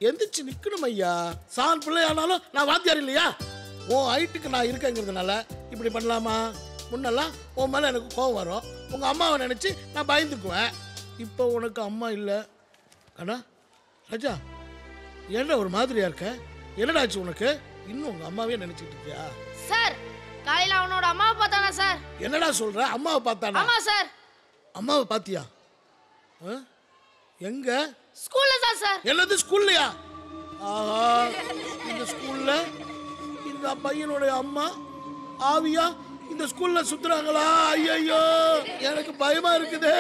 எந்திரிச்சு நிக்கணும் ஐயா. சான் பிள்ளை ஆனாலும் நான் வாத்தியார் இல்லையா? உன் ஹைட்டுக்கு நான் இருக்கேங்கிறதுனால இப்படி பண்ணலாமா? முன்னெல்லாம் உன் மேலே எனக்கு கோவம் வரும். உங்கள் அம்மாவை நினச்சி நான் பயந்துக்குவேன். இப்போ உனக்கு அம்மா இல்லை. அண்ணா ராஜா, ஏன்டா ஒரு மாதிரியா இருக்க? என்னடாச்சு உனக்கு? இன்னும் உங்கள் அம்மாவே நினச்சிட்டு இருக்கியா? சார், காலையில் அவனோட அம்மாவை பார்த்தானா சார்? என்னடா சொல்கிற? அம்மாவை பார்த்தானா? ஆமா சார். அம்மாவை பார்த்தியா? எங்க? ஸ்கூல்ல தான் சார். என்னது ஸ்கூல்லையா? ஆஹா, இந்த ஸ்கூல்ல இந்த பையனுடைய அம்மா ஆவியா இந்த ஸ்கூல்ல சுத்துறாங்களா? ஐயோ எனக்கு பயமா இருக்குது.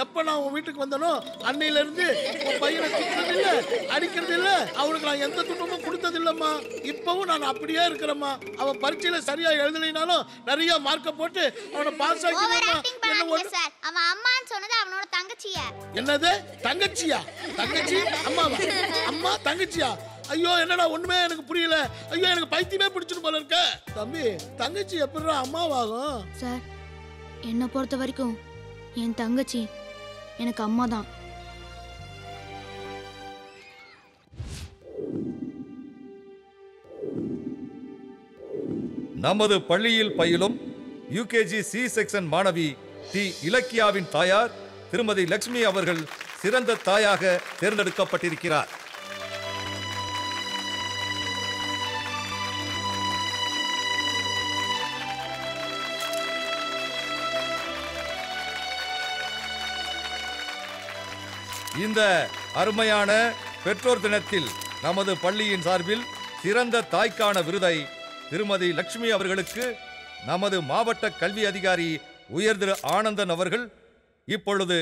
எப்ப நான் உன் வீட்டுக்கு வந்தனோ அன்னையில இருந்து உன் பையனை திட்டுறது இல்ல, அடிக்கிறது இல்ல, அவனுக்கு நான் எந்த துன்பமும் கொடுத்தது இல்லம்மா. இப்பவும் நான் அப்படியே இருக்கிறேம்மா. அவன் பரீட்சையில சரியா எழுதலைனாலும் நிறைய மார்க்க போட்டு அவனை பாஸ் ஆக்கிடுவேம்மா. என்ன ஒண்ணு சார், அவன் அம்மான்னு சொன்னது அவனோட தங்கச்சிய. என்னது தங்கச்சியா? தங்கச்சி அம்மாவா? அம்மா தங்கச்சியா? ஐயோ என்னடா ஒண்ணுமே எனக்கு புரியல. ஐயோ எனக்கு பைத்தியமே பிடிச்சிட்டு போல இருக்க. தம்பி தங்கச்சி எப்படிடா அம்மாவாகும்? சார், என்னை பொறுத்த வரைக்கும் என் தங்கச்சி எனக்கு அம்மா தான். நமது பள்ளியில் பயிலும் யூகேஜி சி செக்ஷன் மாணவி டி இலக்கியாவின் தாயார் திருமதி லட்சுமி அவர்கள் சிறந்த தாயாக தேர்ந்தெடுக்கப்பட்டிருக்கிறார். இந்த அருமையான பெற்றோர் தினத்தில் நமது பள்ளியின் சார்பில் சிறந்த தாய்க்கான விருதை திருமதி லட்சுமி அவர்களுக்கு நமது மாவட்ட கல்வி அதிகாரி உயர் திரு ஆனந்தன் அவர்கள் இப்பொழுது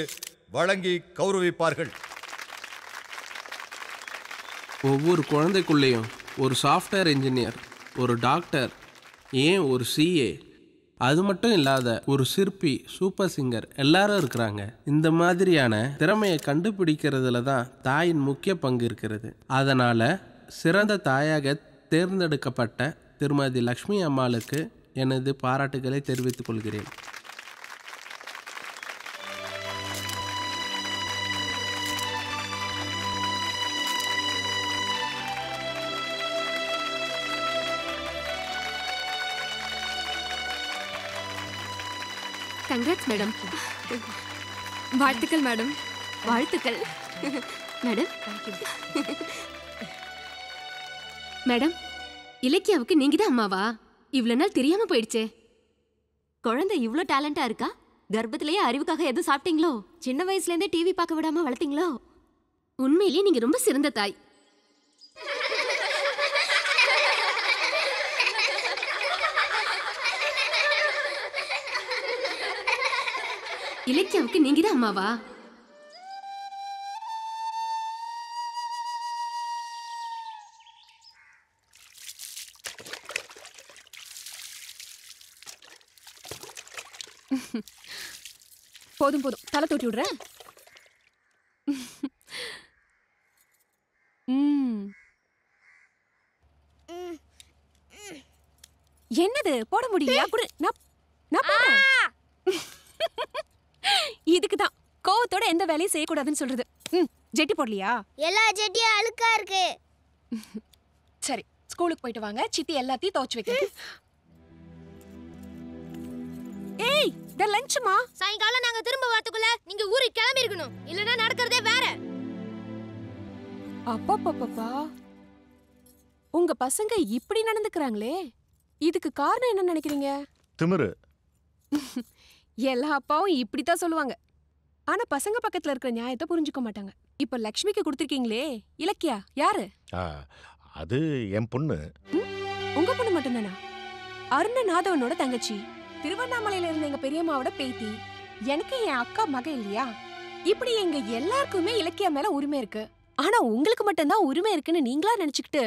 வழங்கி கௌரவிப்பார்கள். ஒவ்வொரு குழந்தைக்குள்ளேயும் ஒரு சாஃப்ட்வேர் இன்ஜினியர், ஒரு டாக்டர், ஏன் ஒரு சிஏ, அது மட்டும் இல்லாத ஒரு சிற்பி, சூப்பர் சிங்கர் எல்லாரும் இருக்கிறாங்க. இந்த மாதிரியான திறமையை கண்டுபிடிக்கிறதுல தான் தாயின் முக்கிய பங்கு இருக்கிறது. அதனால் சிறந்த தாயாக தேர்ந்தெடுக்கப்பட்ட திருமதி லக்ஷ்மி அம்மாளுக்கு எனது பாராட்டுகளை தெரிவித்துக் கொள்கிறேன். Congrats madam. வாழ்த்துக்கள் மேடம். வாழ்த்துக்கள் மேடம். மேடம், இலக்கியாவுக்கு நீங்க தான் அம்மாவா? இவ்வளவு நாள் தெரியாம போயிடுச்சே. குழந்தை இவ்ளோ டேலண்டா இருக்கா? கர்ப்பத்திலேயே அறிவுக்காக எதுவும் சாப்பிட்டீங்களோ? சின்ன வயசுல இருந்தே டிவி பார்க்க விடாம வளர்த்தீங்களோ? உண்மையிலேயே நீங்க ரொம்ப சிறந்த தாய். இலக்கியாவுக்கு நீங்க தான் அம்மாவா? போதும் போதும், தலை தூட்டி விடுறேன். என்னது போட முடியலையா? குடு, நான் போடுறேன். இதுக்குதான் கோவத்தோட எந்த வேலையும் செய்யக்கூடாதுன்னு சொல்றது. ஜெட்டி போடலையா? எல்லா ஜெட்டியும் அழுக்கா இருக்கு. சரி, ஸ்கூலுக்கு போயிட்டு வாங்க. சித்தி எல்லாத்தையும் துவைச்சு வைக்கிறேன். ஏய், த லஞ்ச்மா. சாயங்காலம் நாங்க திரும்ப வரதுக்குள்ள நீங்க ஊருக்கு கிளம்பி இருக்கணும், இல்லனா நடக்கிறதே வேற. அப்பப்பப்பா, உங்க பசங்க இப்படி நடந்துக்கறாங்களே, இதுக்கு காரணம் என்ன நினைக்கிறீங்க? திமிரு. எல்லா அப்பாவும் இப்படித்தான் சொல்லுவாங்க. ஆனா பசங்க பக்கத்துல இருக்கிற நியாயத்தை புரிஞ்சுக்க மாட்டாங்க. இப்ப லக்ஷ்மிக்கு கொடுத்திருக்கீங்களே, இலக்கியா யாரு? அது என் பொண்ணு. உங்க பொண்ணு மட்டும்தானா? அருணநாதவனோட தங்கச்சி, திருவண்ணாமலையில இருந்த எங்க பெரியம்மாவோட பேத்தி, எனக்கு என் அக்கா மக இல்லையா? இப்படி எங்க எல்லாருக்குமே இலக்கியா மேல உரிமை இருக்கு. ஆனா உங்களுக்கு மட்டும்தான் உரிமை இருக்குன்னு நீங்களா நினைச்சுக்கிட்டு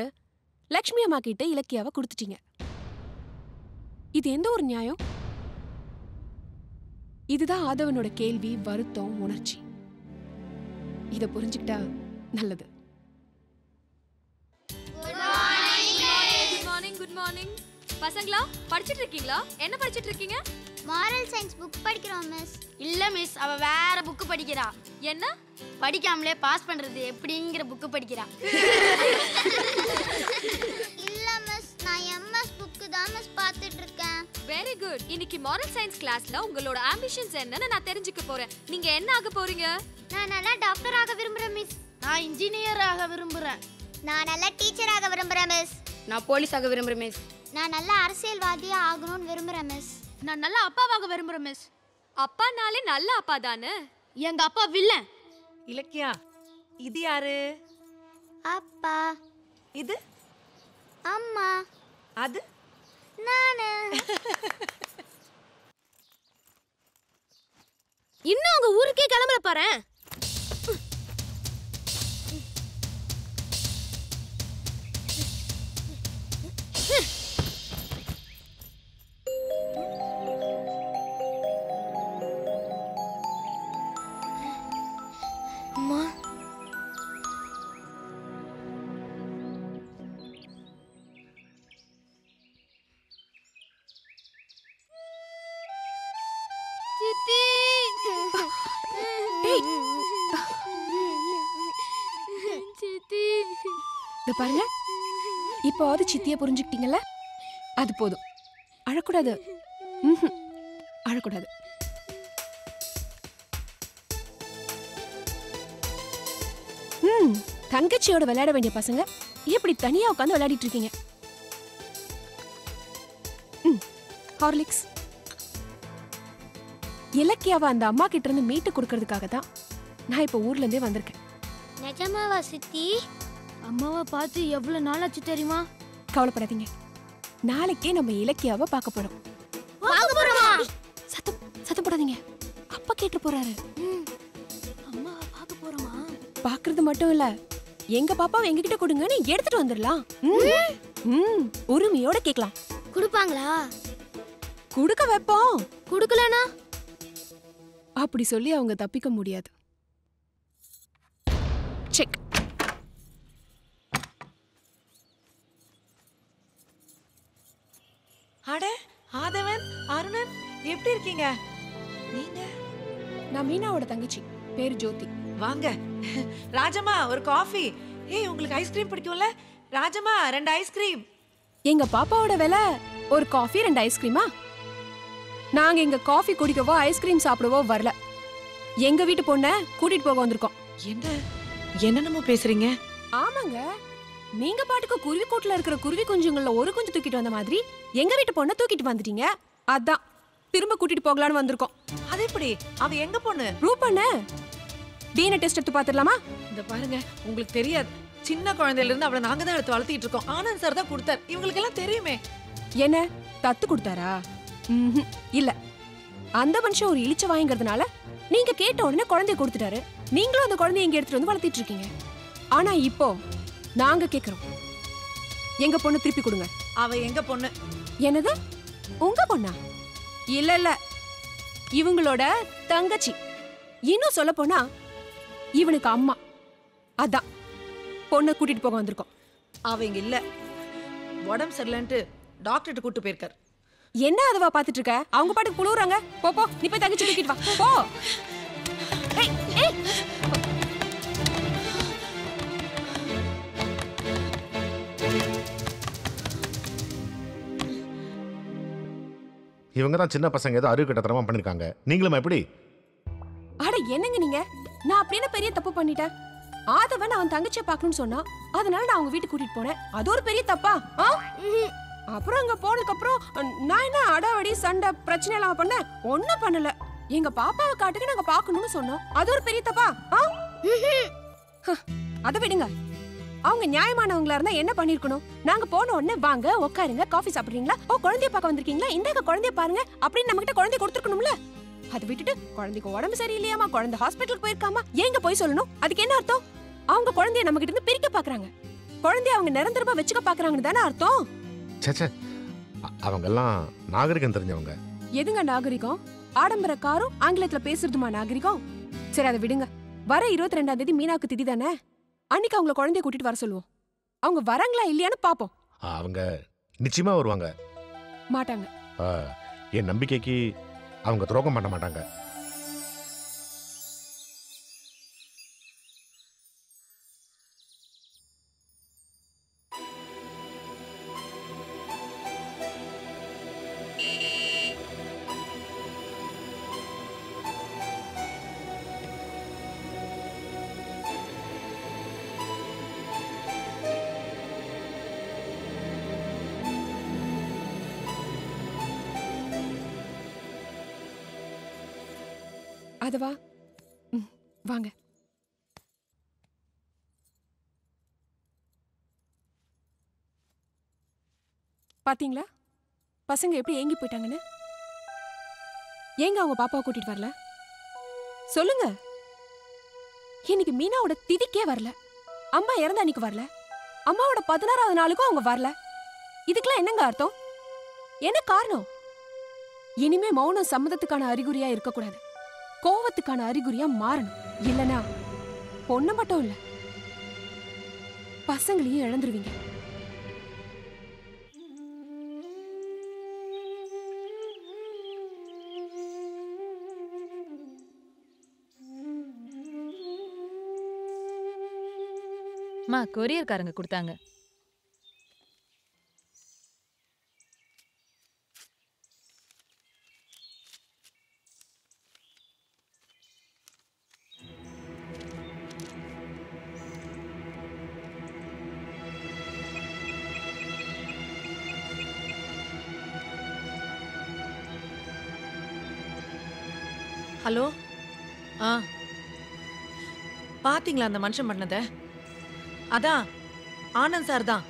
லக்ஷ்மி அம்மா கிட்ட இலக்கியாவை கொடுத்துட்டீங்க. இது எந்த ஒரு நியாயம்? இதுதான் ஆதவனோட கேள்வி, வருத்தம், உணர்ச்சி. இத புரிஞ்சுக்கிட்டா நல்லது. Good morning. Good morning. பசங்களா, படிச்சிட்டு இருக்கீங்களா? என்ன படிச்சிட்டு இருக்கீங்க? மாரல் சயின்ஸ் புக் படிக்கிறோம் மிஸ். இல்ல மிஸ், அவ வேற புக் படிக்கிறா. என்ன? படிக்காமலே பாஸ் பண்றது எப்படிங்கிற புக் படிக்கிறா. இல்ல மிஸ், நான் எம்எஸ் புக் தான் மிஸ் பார்த்துட்டு இருக்கேன். Very good. இன்னைக்கு மாரல் சயின்ஸ் கிளாஸ்ல உங்களோட ஆம்பிஷன்ஸ் என்னன்னு நான் தெரிஞ்சுக்க போறேன். நீங்க என்ன ஆக போறீங்க? நான் நல்லா டாக்டர் ஆக விரும்புறேன் மிஸ். நான் இன்ஜினியர் ஆக விரும்புறேன். நான் நல்லா டீச்சர் ஆக விரும்புறேன் மிஸ். நான் போலீஸ் ஆக விரும்புறேன் மிஸ். நான் நல்லா அரசியல்வாதியா ஆகணும்னு விரும்புறேன் மிஸ். நான் நல்ல அப்பாவாக விரும்புறேன் மிஸ். அப்பானாலே நல்ல அப்பா தானே. எங்க அப்பா வில்லன். இலக்கியா, இது யாரு? அப்பா. இது அம்மா. அது நானு. இன்னும் உங்க ஊருக்கே கிளம்பல பாரேன். அம்மா சித்தி. சித்தி. இத பாருங்க, இப்போவாவது சித்திய புரிஞ்சுக்கிட்டீங்கல்ல? அது போதும். அழக்கூடாது. அழக்கூடாது. தங்கச்சியோட விளையாட வேண்டிய பசங்க எப்படி தனியா உட்காந்து விளையாடிட்டு இருக்கீங்க? ஹார்லிக்ஸ். இலக்கியாவை அந்த அம்மா கிட்ட இருந்து மீட்டு கொடுக்கறதுக்காக தான் நான் இப்ப ஊர்ல இருந்தே வந்திருக்கேன். நிஜமாவா சித்தி? அம்மாவை பார்த்து எவ்வளவு நாள் ஆச்சு தெரியுமா? கவலைப்படாதீங்க, நாளைக்கே நம்ம இலக்கியாவை பார்க்க போறோம். சத்தம் சத்தம் போடாதீங்க, அப்பா கேட்டு போறாரு. அம்மாவை பார்க்க போறோமா? பாக்குறது மட்டும் இல்ல, எங்க பாப்பாவை எங்ககிட்ட கொடுங்கன்னு எடுத்துட்டு வந்துடலாம். உரிமையோட கேட்கலாம். கொடுப்பாங்களா? கொடுக்க வைப்போம். கொடுக்கலனா அப்படி சொல்லி அவங்க தப்பிக்க முடியாது. செக். அட ஆதவன், அருணன், எப்படி இருக்கீங்க? நீங்க? நான் மீனாவோட தங்கச்சி, பேரு ஜோதி. வாங்க. ராஜம்மா ஒரு காஃபி. ஏய், உங்களுக்கு ஐஸ்கிரீம் பிடிக்கும்ல? ராஜம்மா 2 ஐஸ்கிரீம். எங்க பாப்பாவோட விலை ஒரு காஃபி 2 ஐஸ்கிரீமா? நாங்க இங்க காஃபி குடிக்கவோ ஐஸ்கிரீம் சாப்பிடவோ வரல. எங்க வீட்டு பொண்ண கூட்டிட்டு போக வந்திருக்கோம். என்னென்னமோ பேசுறீங்க? ஆமாங்க, நீங்க பாட்டுக்கு குருவி கூட்டுல இருக்கிற குருவி குஞ்சுங்கள ஒரு குஞ்சு தூக்கிட்டு வந்த மாதிரி எங்க வீட்டு பொண்ண தூக்கிட்டு வந்துட்டீங்க. அதான் திரும்ப கூட்டிட்டு போகலான்னு வந்திருக்கோம். அது எப்படி? அவ எங்க பொண்ணு? ரூபண்ண டிஎன்ஏ டெஸ்ட் எடுத்து பாத்துடலாமா? இந்த பாருங்க, உங்களுக்கு தெரியாது, சின்ன குழந்தையில இருந்து அவளை நாங்க தான் எடுத்து வளர்த்திட்டு இருக்கோம். ஆனந்த் சார் தான் கொடுத்தார். இவங்களுக்கு எல்லாம் தெரியுமே. என்ன தத்து கொடுத்தாரா? இல்ல, அந்த மனுஷன் ஒரு இழிச்ச வாங்கிறதுனால நீங்க கேட்ட உடனே குழந்தைய கொடுத்துட்டாரு. நீங்களும் அந்த குழந்தைய இங்க எடுத்துட்டு வந்து வளர்த்திட்டு இருக்கீங்க. ஆனா இப்போ நாங்க கேக்குறோம், எங்க பொண்ணு திருப்பி கொடுங்க. அவ எங்க பொண்ணு? என்னது, உங்க பொண்ணா? இல்ல இல்ல, இவங்களோட தங்கச்சி. இன்னும் சொல்ல போனா இவனுக்கு அம்மா. அதான் பொண்ணை கூட்டிட்டு போக வந்திருக்கோம். அவ இங்க இல்ல, உடம்பு சரியில்லைன்ட்டு டாக்டர்கிட்ட கூட்டு போயிருக்காரு. என்ன அதுவா பாத்துட்டு இருக்க? அவங்க பாட்டுக்கு புழுவுறாங்க. போ போ, நீ போய் தங்கச்சி தூக்கிட்டு வா போ. ஏய் ஏய், இவங்க தான் சின்ன பசங்க ஏதோ அறிவு கட்டத்தனமா பண்ணிருக்காங்க. நீங்களும் எப்படி? அட என்னங்க நீங்க? நான் அப்படியே பெரிய தப்பு பண்ணிட்டேன். ஆதவன் அவன் தங்கச்சியை பார்க்கணும்னு சொன்னா, அதனால நான் அவங்க வீட்டுக்கு கூட்டிட்டு போனேன். அது ஒரு பெரிய தப்பா? அப்புறம் அங்க போனதுக்கு அப்புறம் நான் என்ன அடாவடி சண்டை பிரச்சனை எல்லாம் பண்ணேன்? ஒண்ணும் பண்ணல. எங்க பாப்பாவை காட்டுக்கு நாங்க பார்க்கணும்னு சொன்னோம். அது ஒரு பெரிய தப்பா? அதை விடுங்க. அவங்க நியாயமானவங்களா இருந்தா என்ன பண்ணிருக்கணும்? நாங்க போன உடனே வாங்க உட்காருங்க, காஃபி சாப்பிடுறீங்களா, ஓ குழந்தைய பார்க்க வந்திருக்கீங்களா, இந்தாங்க குழந்தைய பாருங்க அப்படின்னு நம்ம கிட்ட குழந்தைய கொடுத்துருக்கணும்ல. அதை விட்டுட்டு குழந்தைக்கு உடம்பு சரியில்லையாமா, குழந்தை ஹாஸ்பிட்டலுக்கு போயிருக்காமா, ஏங்க போய் சொல்லணும்? அதுக்கு என்ன அர்த்தம்? அவங்க குழந்தைய நம்ம கிட்ட இருந்து பிரிக்க பாக்குறாங்க. குழந்தைய அவங்க நிரந்தரமா வச்சுக்க பாக்குறாங்கன்னு தானே அர்த்தம்? சேச்சே, அவங்க எல்லாம் நாகரிகம் தெரிஞ்சவங்க. எதுங்க நாகரிகம்? ஆடம்பர காரும் ஆங்கிலத்துல பேசுறதுமா நாகரிகம்? சரி அதை விடுங்க. வர 22ஆம் தேதி மீனாவுக்கு திதி தானே, அன்னைக்கு அவங்கள குழந்தைய கூட்டிட்டு வர சொல்லுவோம். அவங்க வராங்களா இல்லையான்னு பாப்போம். அவங்க நிச்சயமா வருவாங்க. மாட்டாங்க. என் நம்பிக்கைக்கு அவங்க துரோகம் பண்ண மாட்டாங்க. அதுவா? வாங்க. பாத்தீங்களா, பசங்க எப்படி ஏங்கி போயிட்டாங்கன்னு? ஏங்க அவங்க பாப்பாவை கூட்டிட்டு வரல? சொல்லுங்க. இன்னைக்கு மீனாவோட திதிக்கே வரல. அம்மா இறந்த அன்னைக்கு வரல. அம்மாவோட 16வது நாளுக்கும் அவங்க வரல. இதுக்கெல்லாம் என்னங்க அர்த்தம்? என்ன காரணம்? இனிமே மௌனம் சம்மதத்துக்கான அறிகுறியா இருக்கக்கூடாது, கோவத்துக்கான அறிகுறியா மாறணும். இல்லனா பொண்ணு மட்டும் இல்ல, பசங்களையும் இழந்துருவீங்க. மா கொரியர்காரங்க கொடுத்தாங்க. ஹலோ. பாத்தீங்களா அந்த மனுஷன் பண்ணத? அதான் ஆனந்த் சார் தான்.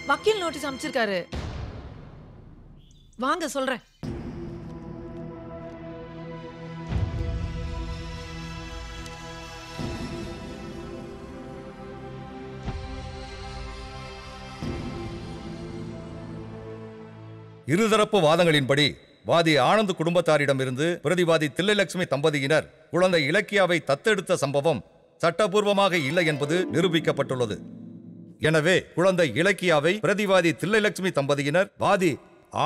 வக்கீல் நோட்டீஸ் அமைச்சிருக்காரு. வாங்க சொல்றேன். இருதரப்பு வாதங்களின்படி வாதி ஆனந்த் குடும்பத்தாரிடமிருந்து பிரதிவாதி தில்லைலட்சுமி தம்பதியினர் குழந்தை இலக்கியாவை தத்தெடுத்த சம்பவம் சட்டபூர்வமாக இல்லை என்பது நிரூபிக்கப்பட்டுள்ளது. எனவே குழந்தை இலக்கியாவை பிரதிவாதி தில்லைலட்சுமி தம்பதியினர் வாதி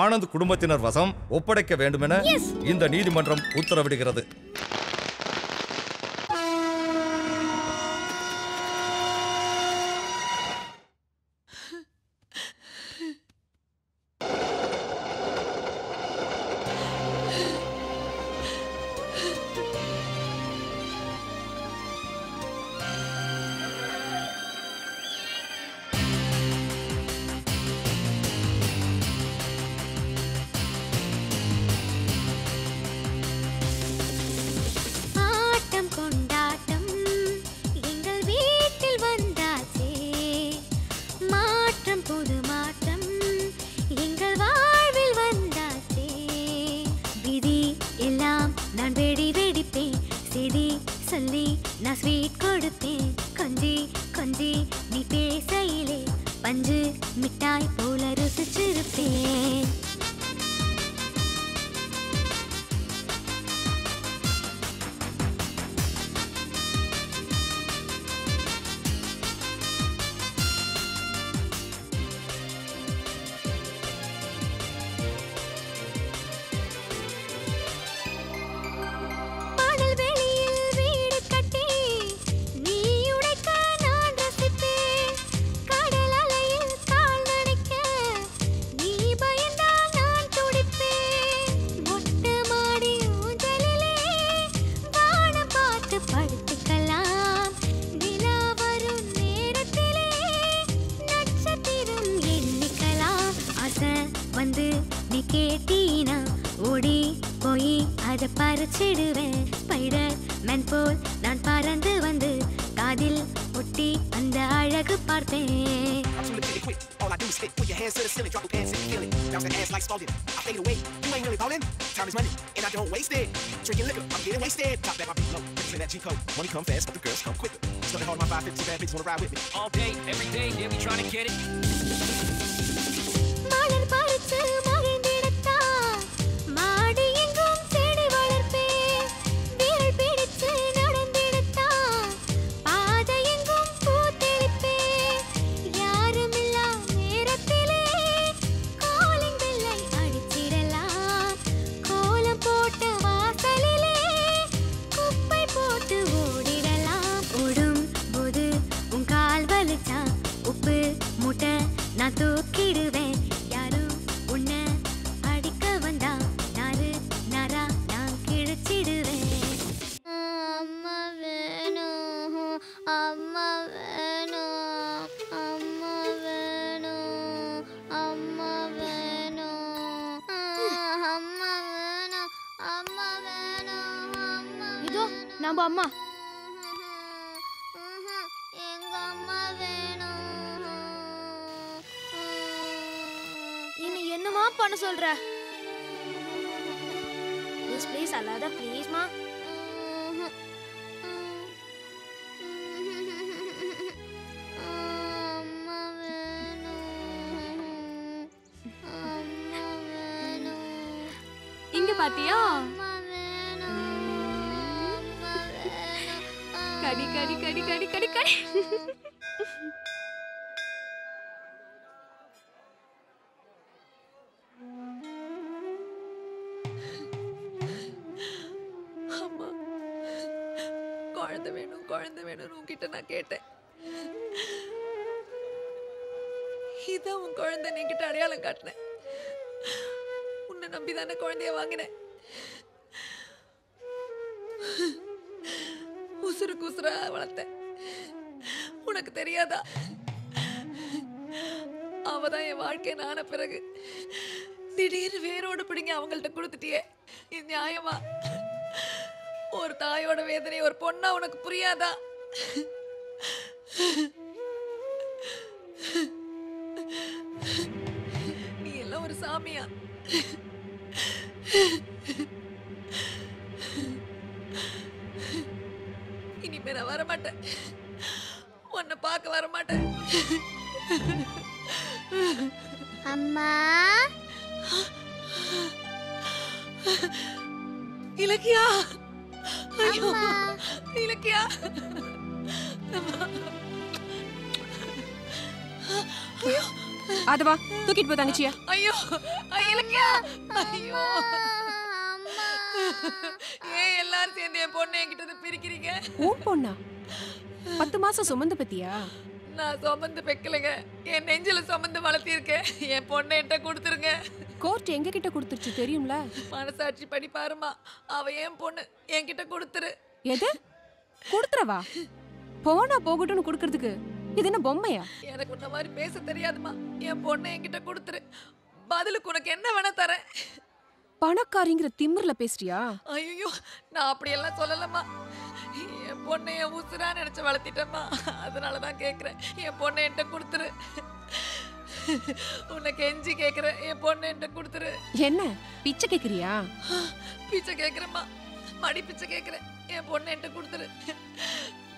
ஆனந்த் குடும்பத்தினர் வசம் ஒப்படைக்க வேண்டுமென இந்த நீதிமன்றம் உத்தரவிடுகிறது. Money come fast, but the girls come quicker. Study hard, my 550 bad bitches wanna ride with me. All day, every day, they'll be trying to get it. மலர் பறித்து மகிழ்ந்திடத்தான் மாடி எங்கும் செடி வளர்ப்பே. விரல் பிடித்து நடந்திடத்தான் பாதை எங்கும் பூத்தெளிப்பே. யாருமில்லா நேரத்திலே காலிங் பெல்லை அடிச்சிடலாம். கோலம் போட்ட வாசலிலே குப்பை போட்டு ஓடிடலாம். ஓடும் போது உன் கால் வலிச்சா உப்பு மூட்டை நான் தூக்கிடுவேன். யாரும் உன்னை அடிக்க வந்தா நாரு நாரா நான் கிழிச்சிடுவேன். அம்மா வேணும், அம்மா வேணும், அம்மா வேணும், அம்மா வேணும், அம்மா வேணும், அம்மா வேணும், அம்மா இதோ நம்ம அம்மா. எங்க அம்மா வேணும். பண்ண சொல்ற? ப்ளீஸ் ப்ளீஸ் அல்லாத ப்ளீஸ்மா. இங்க பாத்தியா? கடி கடி கடி கடி கடி கடி. அம்மா, குழந்தை வேணும் குழந்தை வேணும்னு உன்கிட்ட நான் கேட்டேன். இதான் உன் குழந்தை நீ கிட்ட அடையாளம் காட்டினேன். உன்னை நம்பிதானே குழந்தைய வாங்கினேன். உசுருக்கு உசுரா வளர்த்தேன். உனக்கு தெரியாதா? அவதான் என் வாழ்க்கை நான பிறகு திடீர்னு வேரோடு பிடிங்க அவங்கள்ட்ட கொடுத்துட்டியே. இது நியாயமா? ஒரு தாயோட வேதனை ஒரு பொண்ணா உனக்கு புரியாதா? நீ எல்லாம் ஒரு சாமியா? இனிமே நான் வரமாட்டேன். உன்னை பார்க்க வரமாட்டேன். அம்மா, இலக்கியா, ஐயோ இலக்கியா, அதவா தூக்கிட்டு போ தங்கச்சியா. ஐயோ இலக்கியா, ஐயோ ஏன் எல்லாரும் சேர்ந்து என் பொண்ணை என்கிட்ட பிரிக்கிறீங்க? உன் பொண்ணா? 10 மாசம் சுமந்து பத்தியா? நான் சுமந்து பெக்கலைங்க, என் நெஞ்சில சுமந்து வளர்த்திருக்கேன். என் பொண்ணை என்கிட்ட கொடுத்துருங்க. கோர்ட் எங்க கிட்ட கொடுத்துருச்சு தெரியும்ல? மனசாட்சி படி பாருமா, அவ என் பொண்ணு, என்கிட்ட கொடுத்துரு. எது கொடுத்துறவா? போனா போகட்டும்னு கொடுக்கறதுக்கு இது என்ன பொம்மையா? எனக்கு உன்ன மாதிரி பேச தெரியாதுமா. என் பொண்ணை என்கிட்ட கொடுத்துரு. பதிலுக்கு உனக்கு என்ன வேணா தரேன். பணக்காரிங்கிற திமிர்ல பேசுறியா? ஐயோ, நான் அப்படியெல்லாம் சொல்லலம்மா. என் பொண்ணை என் உசுரா நினைச்சு வளர்த்திட்டேம்மா. அதனாலதான் கேக்குறேன், என் பொண்ணை என்கிட்ட கொடுத்துரு. உன்னை கெஞ்சி கேக்குறேன், என் பொண்ணை என்கிட்ட கொடுத்துரு. என்ன பிச்சை கேக்குறியா? பிச்சை கேக்குறேம்மா, மடி பிச்சை கேக்குறேன். என் பொண்ணை என்கிட்ட கொடுத்துரு.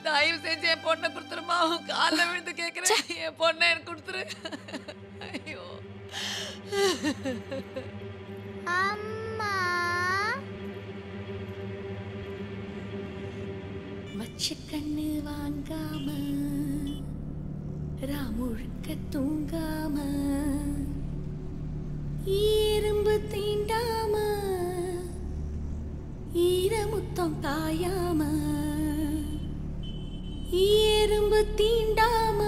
தயவு செஞ்சு என் பொண்ணை கொடுத்துருமா. காலில் விழுந்து கேக்குறேன், என் பொண்ணை எனக்கு கொடுத்துரு. ஐயோ அம்மா, வச்ச கண்ணு வாங்காம ராமுழுக்க தூங்காம இரும்பு தீண்டாம ஈரமுத்தம் காயாம இரும்பு தீண்டாம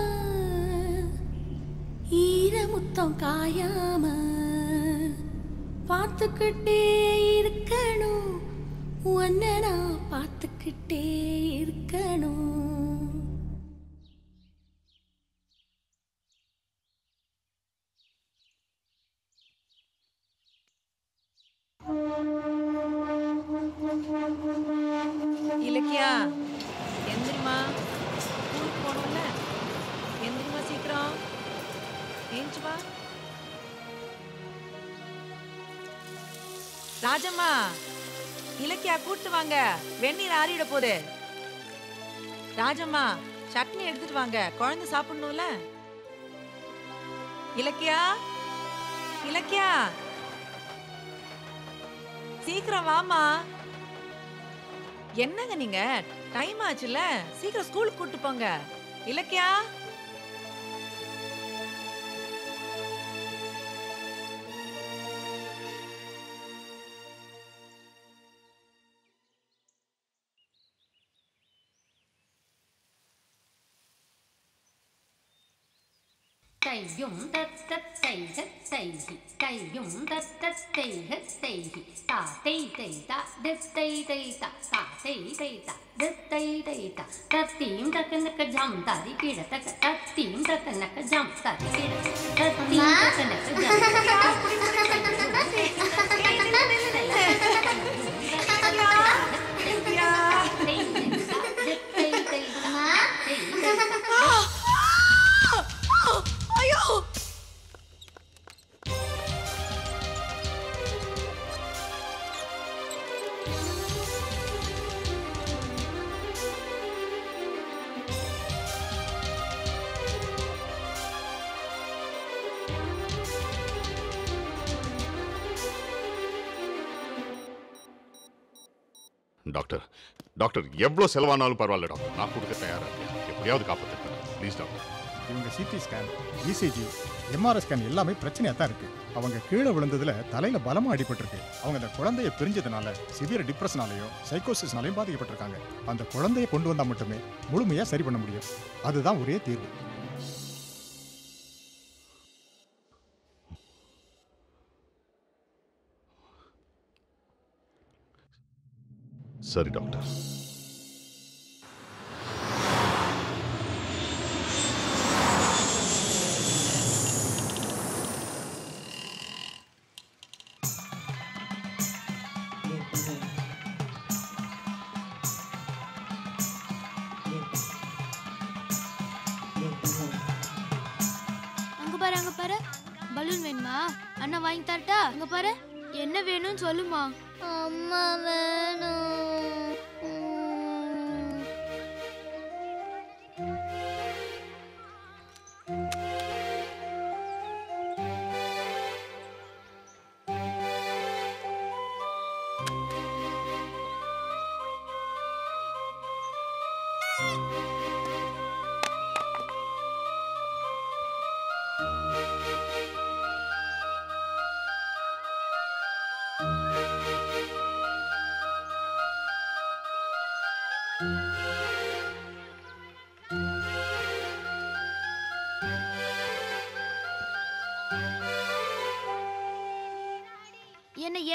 ஈரமுத்தம் காயாம பார்த்துக்கிட்டே இருக்கணும். உன்னை நான் பார்த்துக்கிட்டே இருக்கணும். இலக்கியா, எந்திரிமா. ஸ்கூலுக்கு போகணும்ல, எந்திரிமா சீக்கிரம். ஏஞ்சி வா. ராஜம்மா, இலக்கியா கூட்டு வாங்க, வெந்நீர் ஆறிட போகுது. ராஜம்மா, சட்னி எடுத்துட்டு வாங்க, குழந்தை சாப்பிடணும்ல. இலக்கியா, இலக்கியா சீக்கிரம் வாமா. என்னங்க நீங்க, டைம் ஆச்சுல, சீக்கிரம் ஸ்கூலுக்கு கூட்டு போங்க. இலக்கியா, தையும் தத்தத்தைஹ தைஹி தையும் தத்தத்தைஹ தைஹி தாத்தை தைதா தித்தை தைதா தாத்தை தைதா தித்தை தைதா தத்தீம் தக்கனக்க ஜம் தாதி கிடதக தத்தீம் தக்கனக்க ஜம் தாதி கிடதக தத்தீம் தக்கனக்க டாக்டர் டாக்டர் எவ்வளோ செலவானாலும் பரவாயில்ல டாக்டர், நான் கொடுக்க தயாராக இருக்கேன். எப்படியாவது காப்பாற்றுங்க ப்ளீஸ் டாக்டர். இவங்க CT scan, ECG, MRI scan எல்லாமே பிரச்சனையாக தான் இருக்கு. அவங்க கீழே விழுந்ததுல தலையில பலமா அடிபட்டிருக்கு. அவங்க அந்த குழந்தைய பிரிஞ்சதுனால சிவியர் டிப்ரெஷனாலையும் சைக்கோசிஸ்னாலையும் பாதிக்கப்பட்டிருக்காங்க. அந்த குழந்தைய கொண்டு வந்தா மட்டுமே முழுமையா சரி பண்ண முடியும். அதுதான் ஒரே தீர்வு. சரி டாக்டர். அங்க பாரு பலூன் வேணுமா? அண்ணா வாங்கி தரட்டா? அங்க பாரு என்ன வேணும்னு சொல்லுமா. அம்மா வேணும்.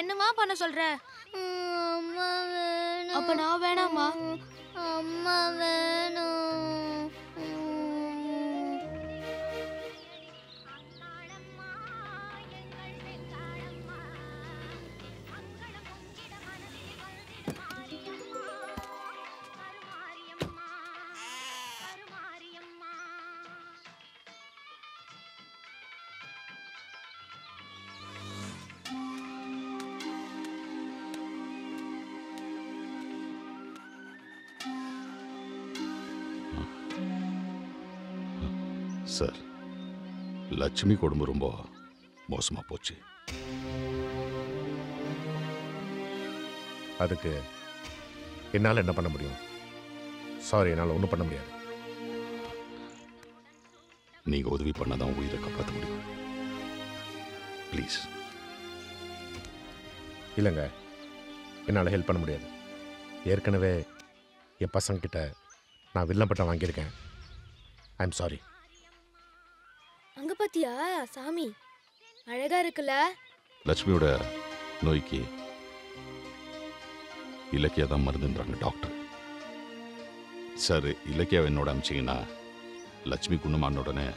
என்னமா பண்ண சொல்ற? அம்மா வேணும். அப்ப நான் வேணாமா? அம்மா வேணும். சார், லட்சுமி குடும்பம் ரொம்ப மோசமா போச்சு. அதுக்கு என்னால் என்ன பண்ண முடியும்? சாரி, என்னால் ஒன்றும் பண்ண முடியாது. நீங்க உதவி பண்ணாதான் உயிரை காப்பாற்ற முடியும். ப்ளீஸ். இல்லைங்க, என்னால் ஹெல்ப் பண்ண முடியாது. ஏற்கனவே என் பசங்கிட்ட நான் வில்லம்பட்டம் வாங்கியிருக்கேன். I am sorry. அங்க பாத்தியா சாமி அழகா இருக்குல்ல? லட்சுமியோட நோய்க்கு இலக்கியா தான் மருந்துன்றாங்க டாக்டர். சார், இலக்கியா என்னோட அமிச்சிங்கன்னா லட்சுமி குணமான உடனே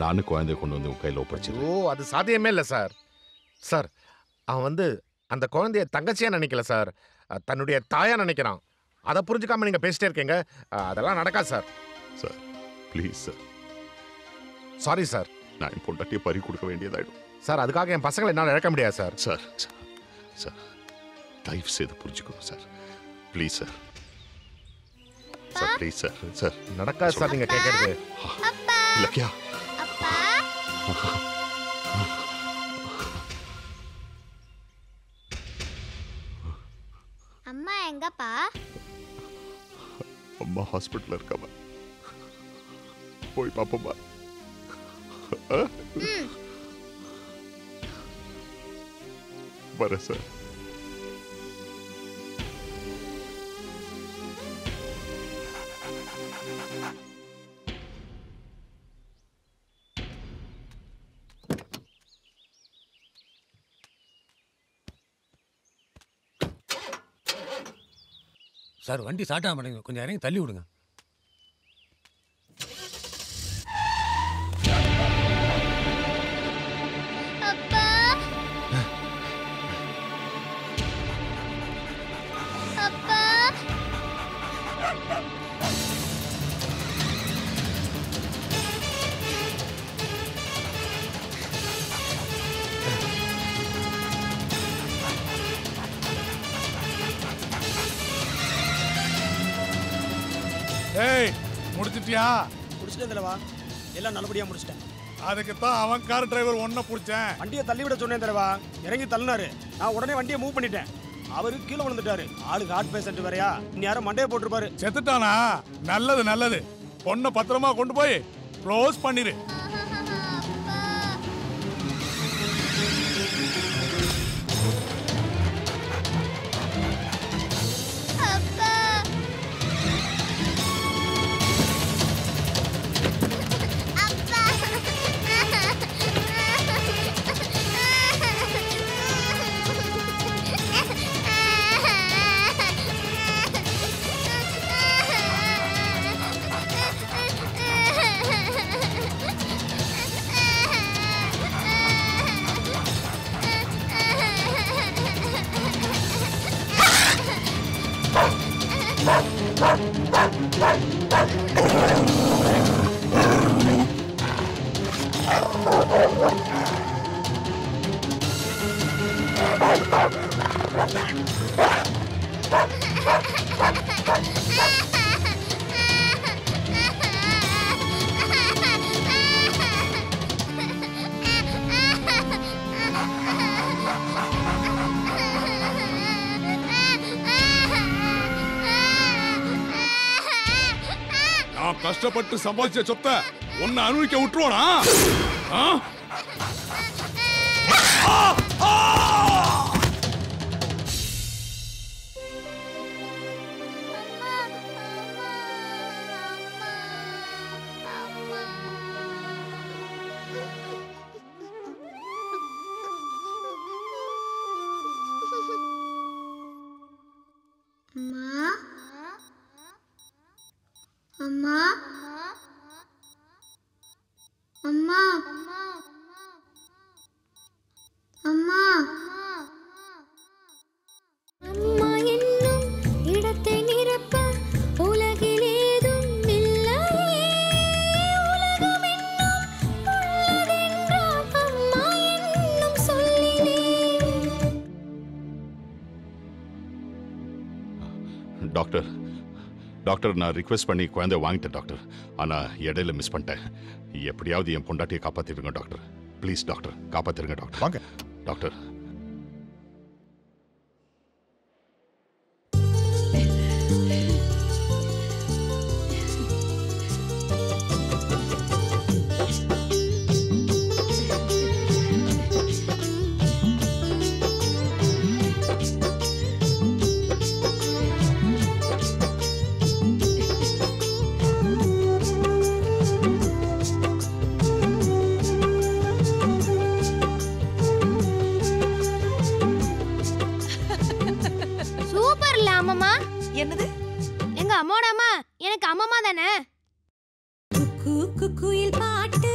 நானும் குழந்தைய கொண்டு வந்து உன் கையில் ஒப்படைச்சிருக்கேன். ஓ, அது சாத்தியமே இல்லை சார். சார், அவன் அந்த குழந்தைய தங்கச்சியா நினைக்கல சார், தன்னுடைய தாயா நினைக்கிறான். அதை புரிஞ்சுக்காம நீங்க பேசிட்டே இருக்கீங்க. அதெல்லாம் நடக்காது sir. Sir please sir. Sorry sir. நான் என் பொண்டாட்டியை பறி கொடுக்க வேண்டியதாயிடும் சார். அதுக்காக என் பசங்களை என்னால் இழக்க முடியாது சார். சார் சார் தயவு செய்து புரிஞ்சுக்கணும் sir. Please sir. Sir please sir. Sir நடக்காது சார் நீங்க கேட்கறது. இலக்கியா, அம்மா எங்கப்பா? அம்மா ஹாஸ்பிட்டல்ல இருக்காம போய் பாப்போமா? வரேன் சார். சார், வண்டி ஸ்டார்ட் ஆக மாட்டேங்குது, கொஞ்சம் இறங்கி தள்ளி விடுங்க. ஏய், முடிச்சிட்டியா? முடிச்சிட்டேன் தலைவா, எல்லாம் நல்லபடியா முடிச்சிட்டேன். அதுக்கு தான் அவன் கார் டிரைவர் ஒன்ன புடிச்சேன். வண்டியை தள்ளி விட சொன்னேன் தலைவா, இறங்கி தள்ளினாரு. நான் உடனே வண்டியை மூவ் பண்ணிட்டேன். அவரு கீழே விழுந்துட்டாரு. ஆளுக்கு ஹார்ட் பேஷண்ட் வேறயா, இந்நேரம் மண்டையை போட்டிருப்பாரு. செத்துட்டானா? நல்லது நல்லது. பொண்ணை பத்திரமா கொண்டு போய் க்ளோஸ் பண்ணிரு. கஷ்டப்பட்டு சம்பாதிச்ச சொத்தை உன்னை அனுபவிக்க விட்டுருவானா? அம்மா அம்மா அம்மா அம்மா என்னும் இடத்தை நிரப்ப உலகில் ஏதும் இல்லையே. உலகம் என்னும் உள்ளதென்றால் அம்மா என்னும் சொல்லினே. டாக்டர் டாக்டர், நான் ரிக்வெஸ்ட் பண்ணி குழந்தை வாங்கிட்டேன் டாக்டர். ஆனால் இடையில மிஸ் பண்ணிட்டேன். எப்படியாவது என் பொண்டாட்டியை காப்பாற்றிடுங்க டாக்டர். ப்ளீஸ் டாக்டர், காப்பாற்றிடுங்க டாக்டர். வாங்க டாக்டர். என்னது? எங்க அம்மாவோட அம்மா எனக்கு அம்மா தானே. குயில் பாட்டு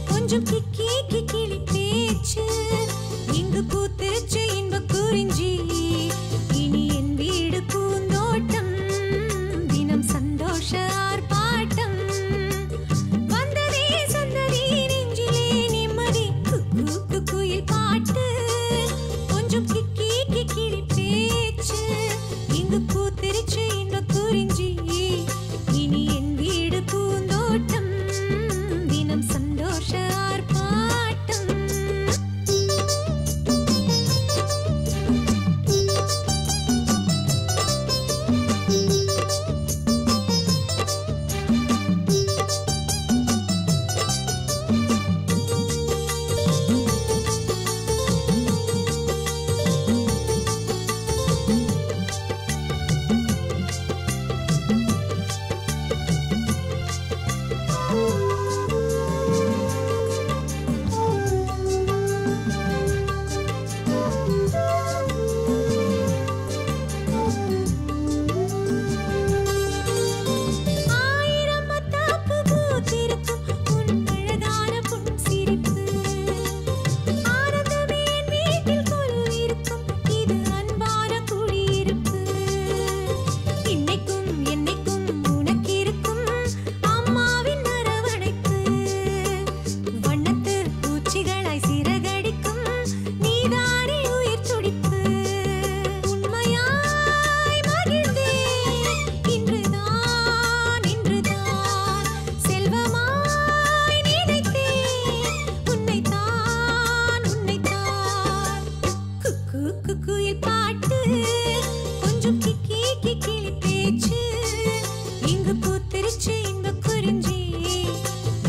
கொஞ்சம் கிக்கி கிக்கிளி பேச்சு இங்கு பூத்துச்சு இன்ப குறிஞ்சி இனி என் வீடு பூந்தோட்டம் தினம் சந்தோஷ ஆர்ப்பாட்டம் வந்ததே சொந்ததே நெஞ்சிலே நிம்மதி. குயில் பாட்டு கொஞ்சம் கிக்கி கிக்கிளி பேச்சு இங்கு பூத்திருச்சு இன்ப குறிஞ்சி இனி என் வீடு பூந்தோட்டம் தினம் சந்தோஷ ஆர்ப்பாட்டம். குயில் பாட்டு கொஞ்சம் கிக்கி கிக்கிலி பேச்சு இங்கு பூத்திருச்சு இன்ப குறிஞ்சி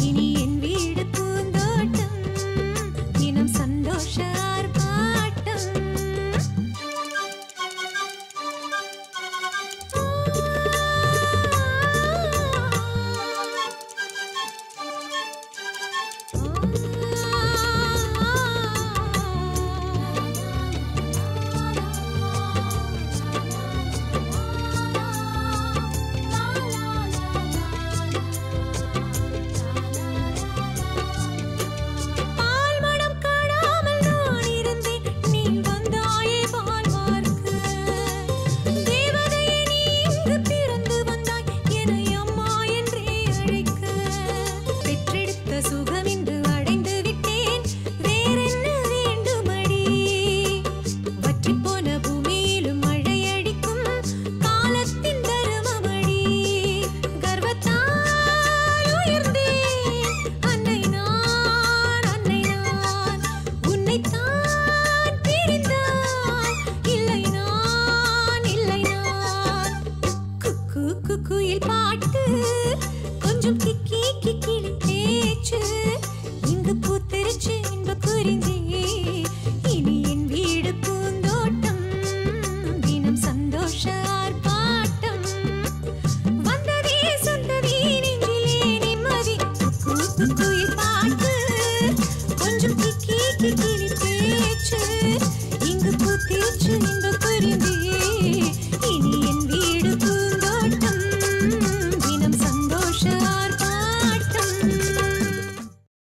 இனி என் வீடு பூந்தோட்டம் தினம் சந்தோஷ ஆர்ப்பாட்டம் குயில் பாட்டு கொஞ்சம் கிக்கி கிக்கிலி பேச்சு இங்கு பூத்திருச்சு இன்ப குறிஞ்சி இனி என் வீடு பூந்தோட்டம் தினம் சந்தோஷ ஆர்ப்பாட்டம் வந்ததே சொந்ததே நெஞ்சிலே நிம்மதி குயில் பாட்டு கொஞ்சம் கிக்கி கிக்கிலி பேச்சு இங்கு பூத்திருச்சு இன்ப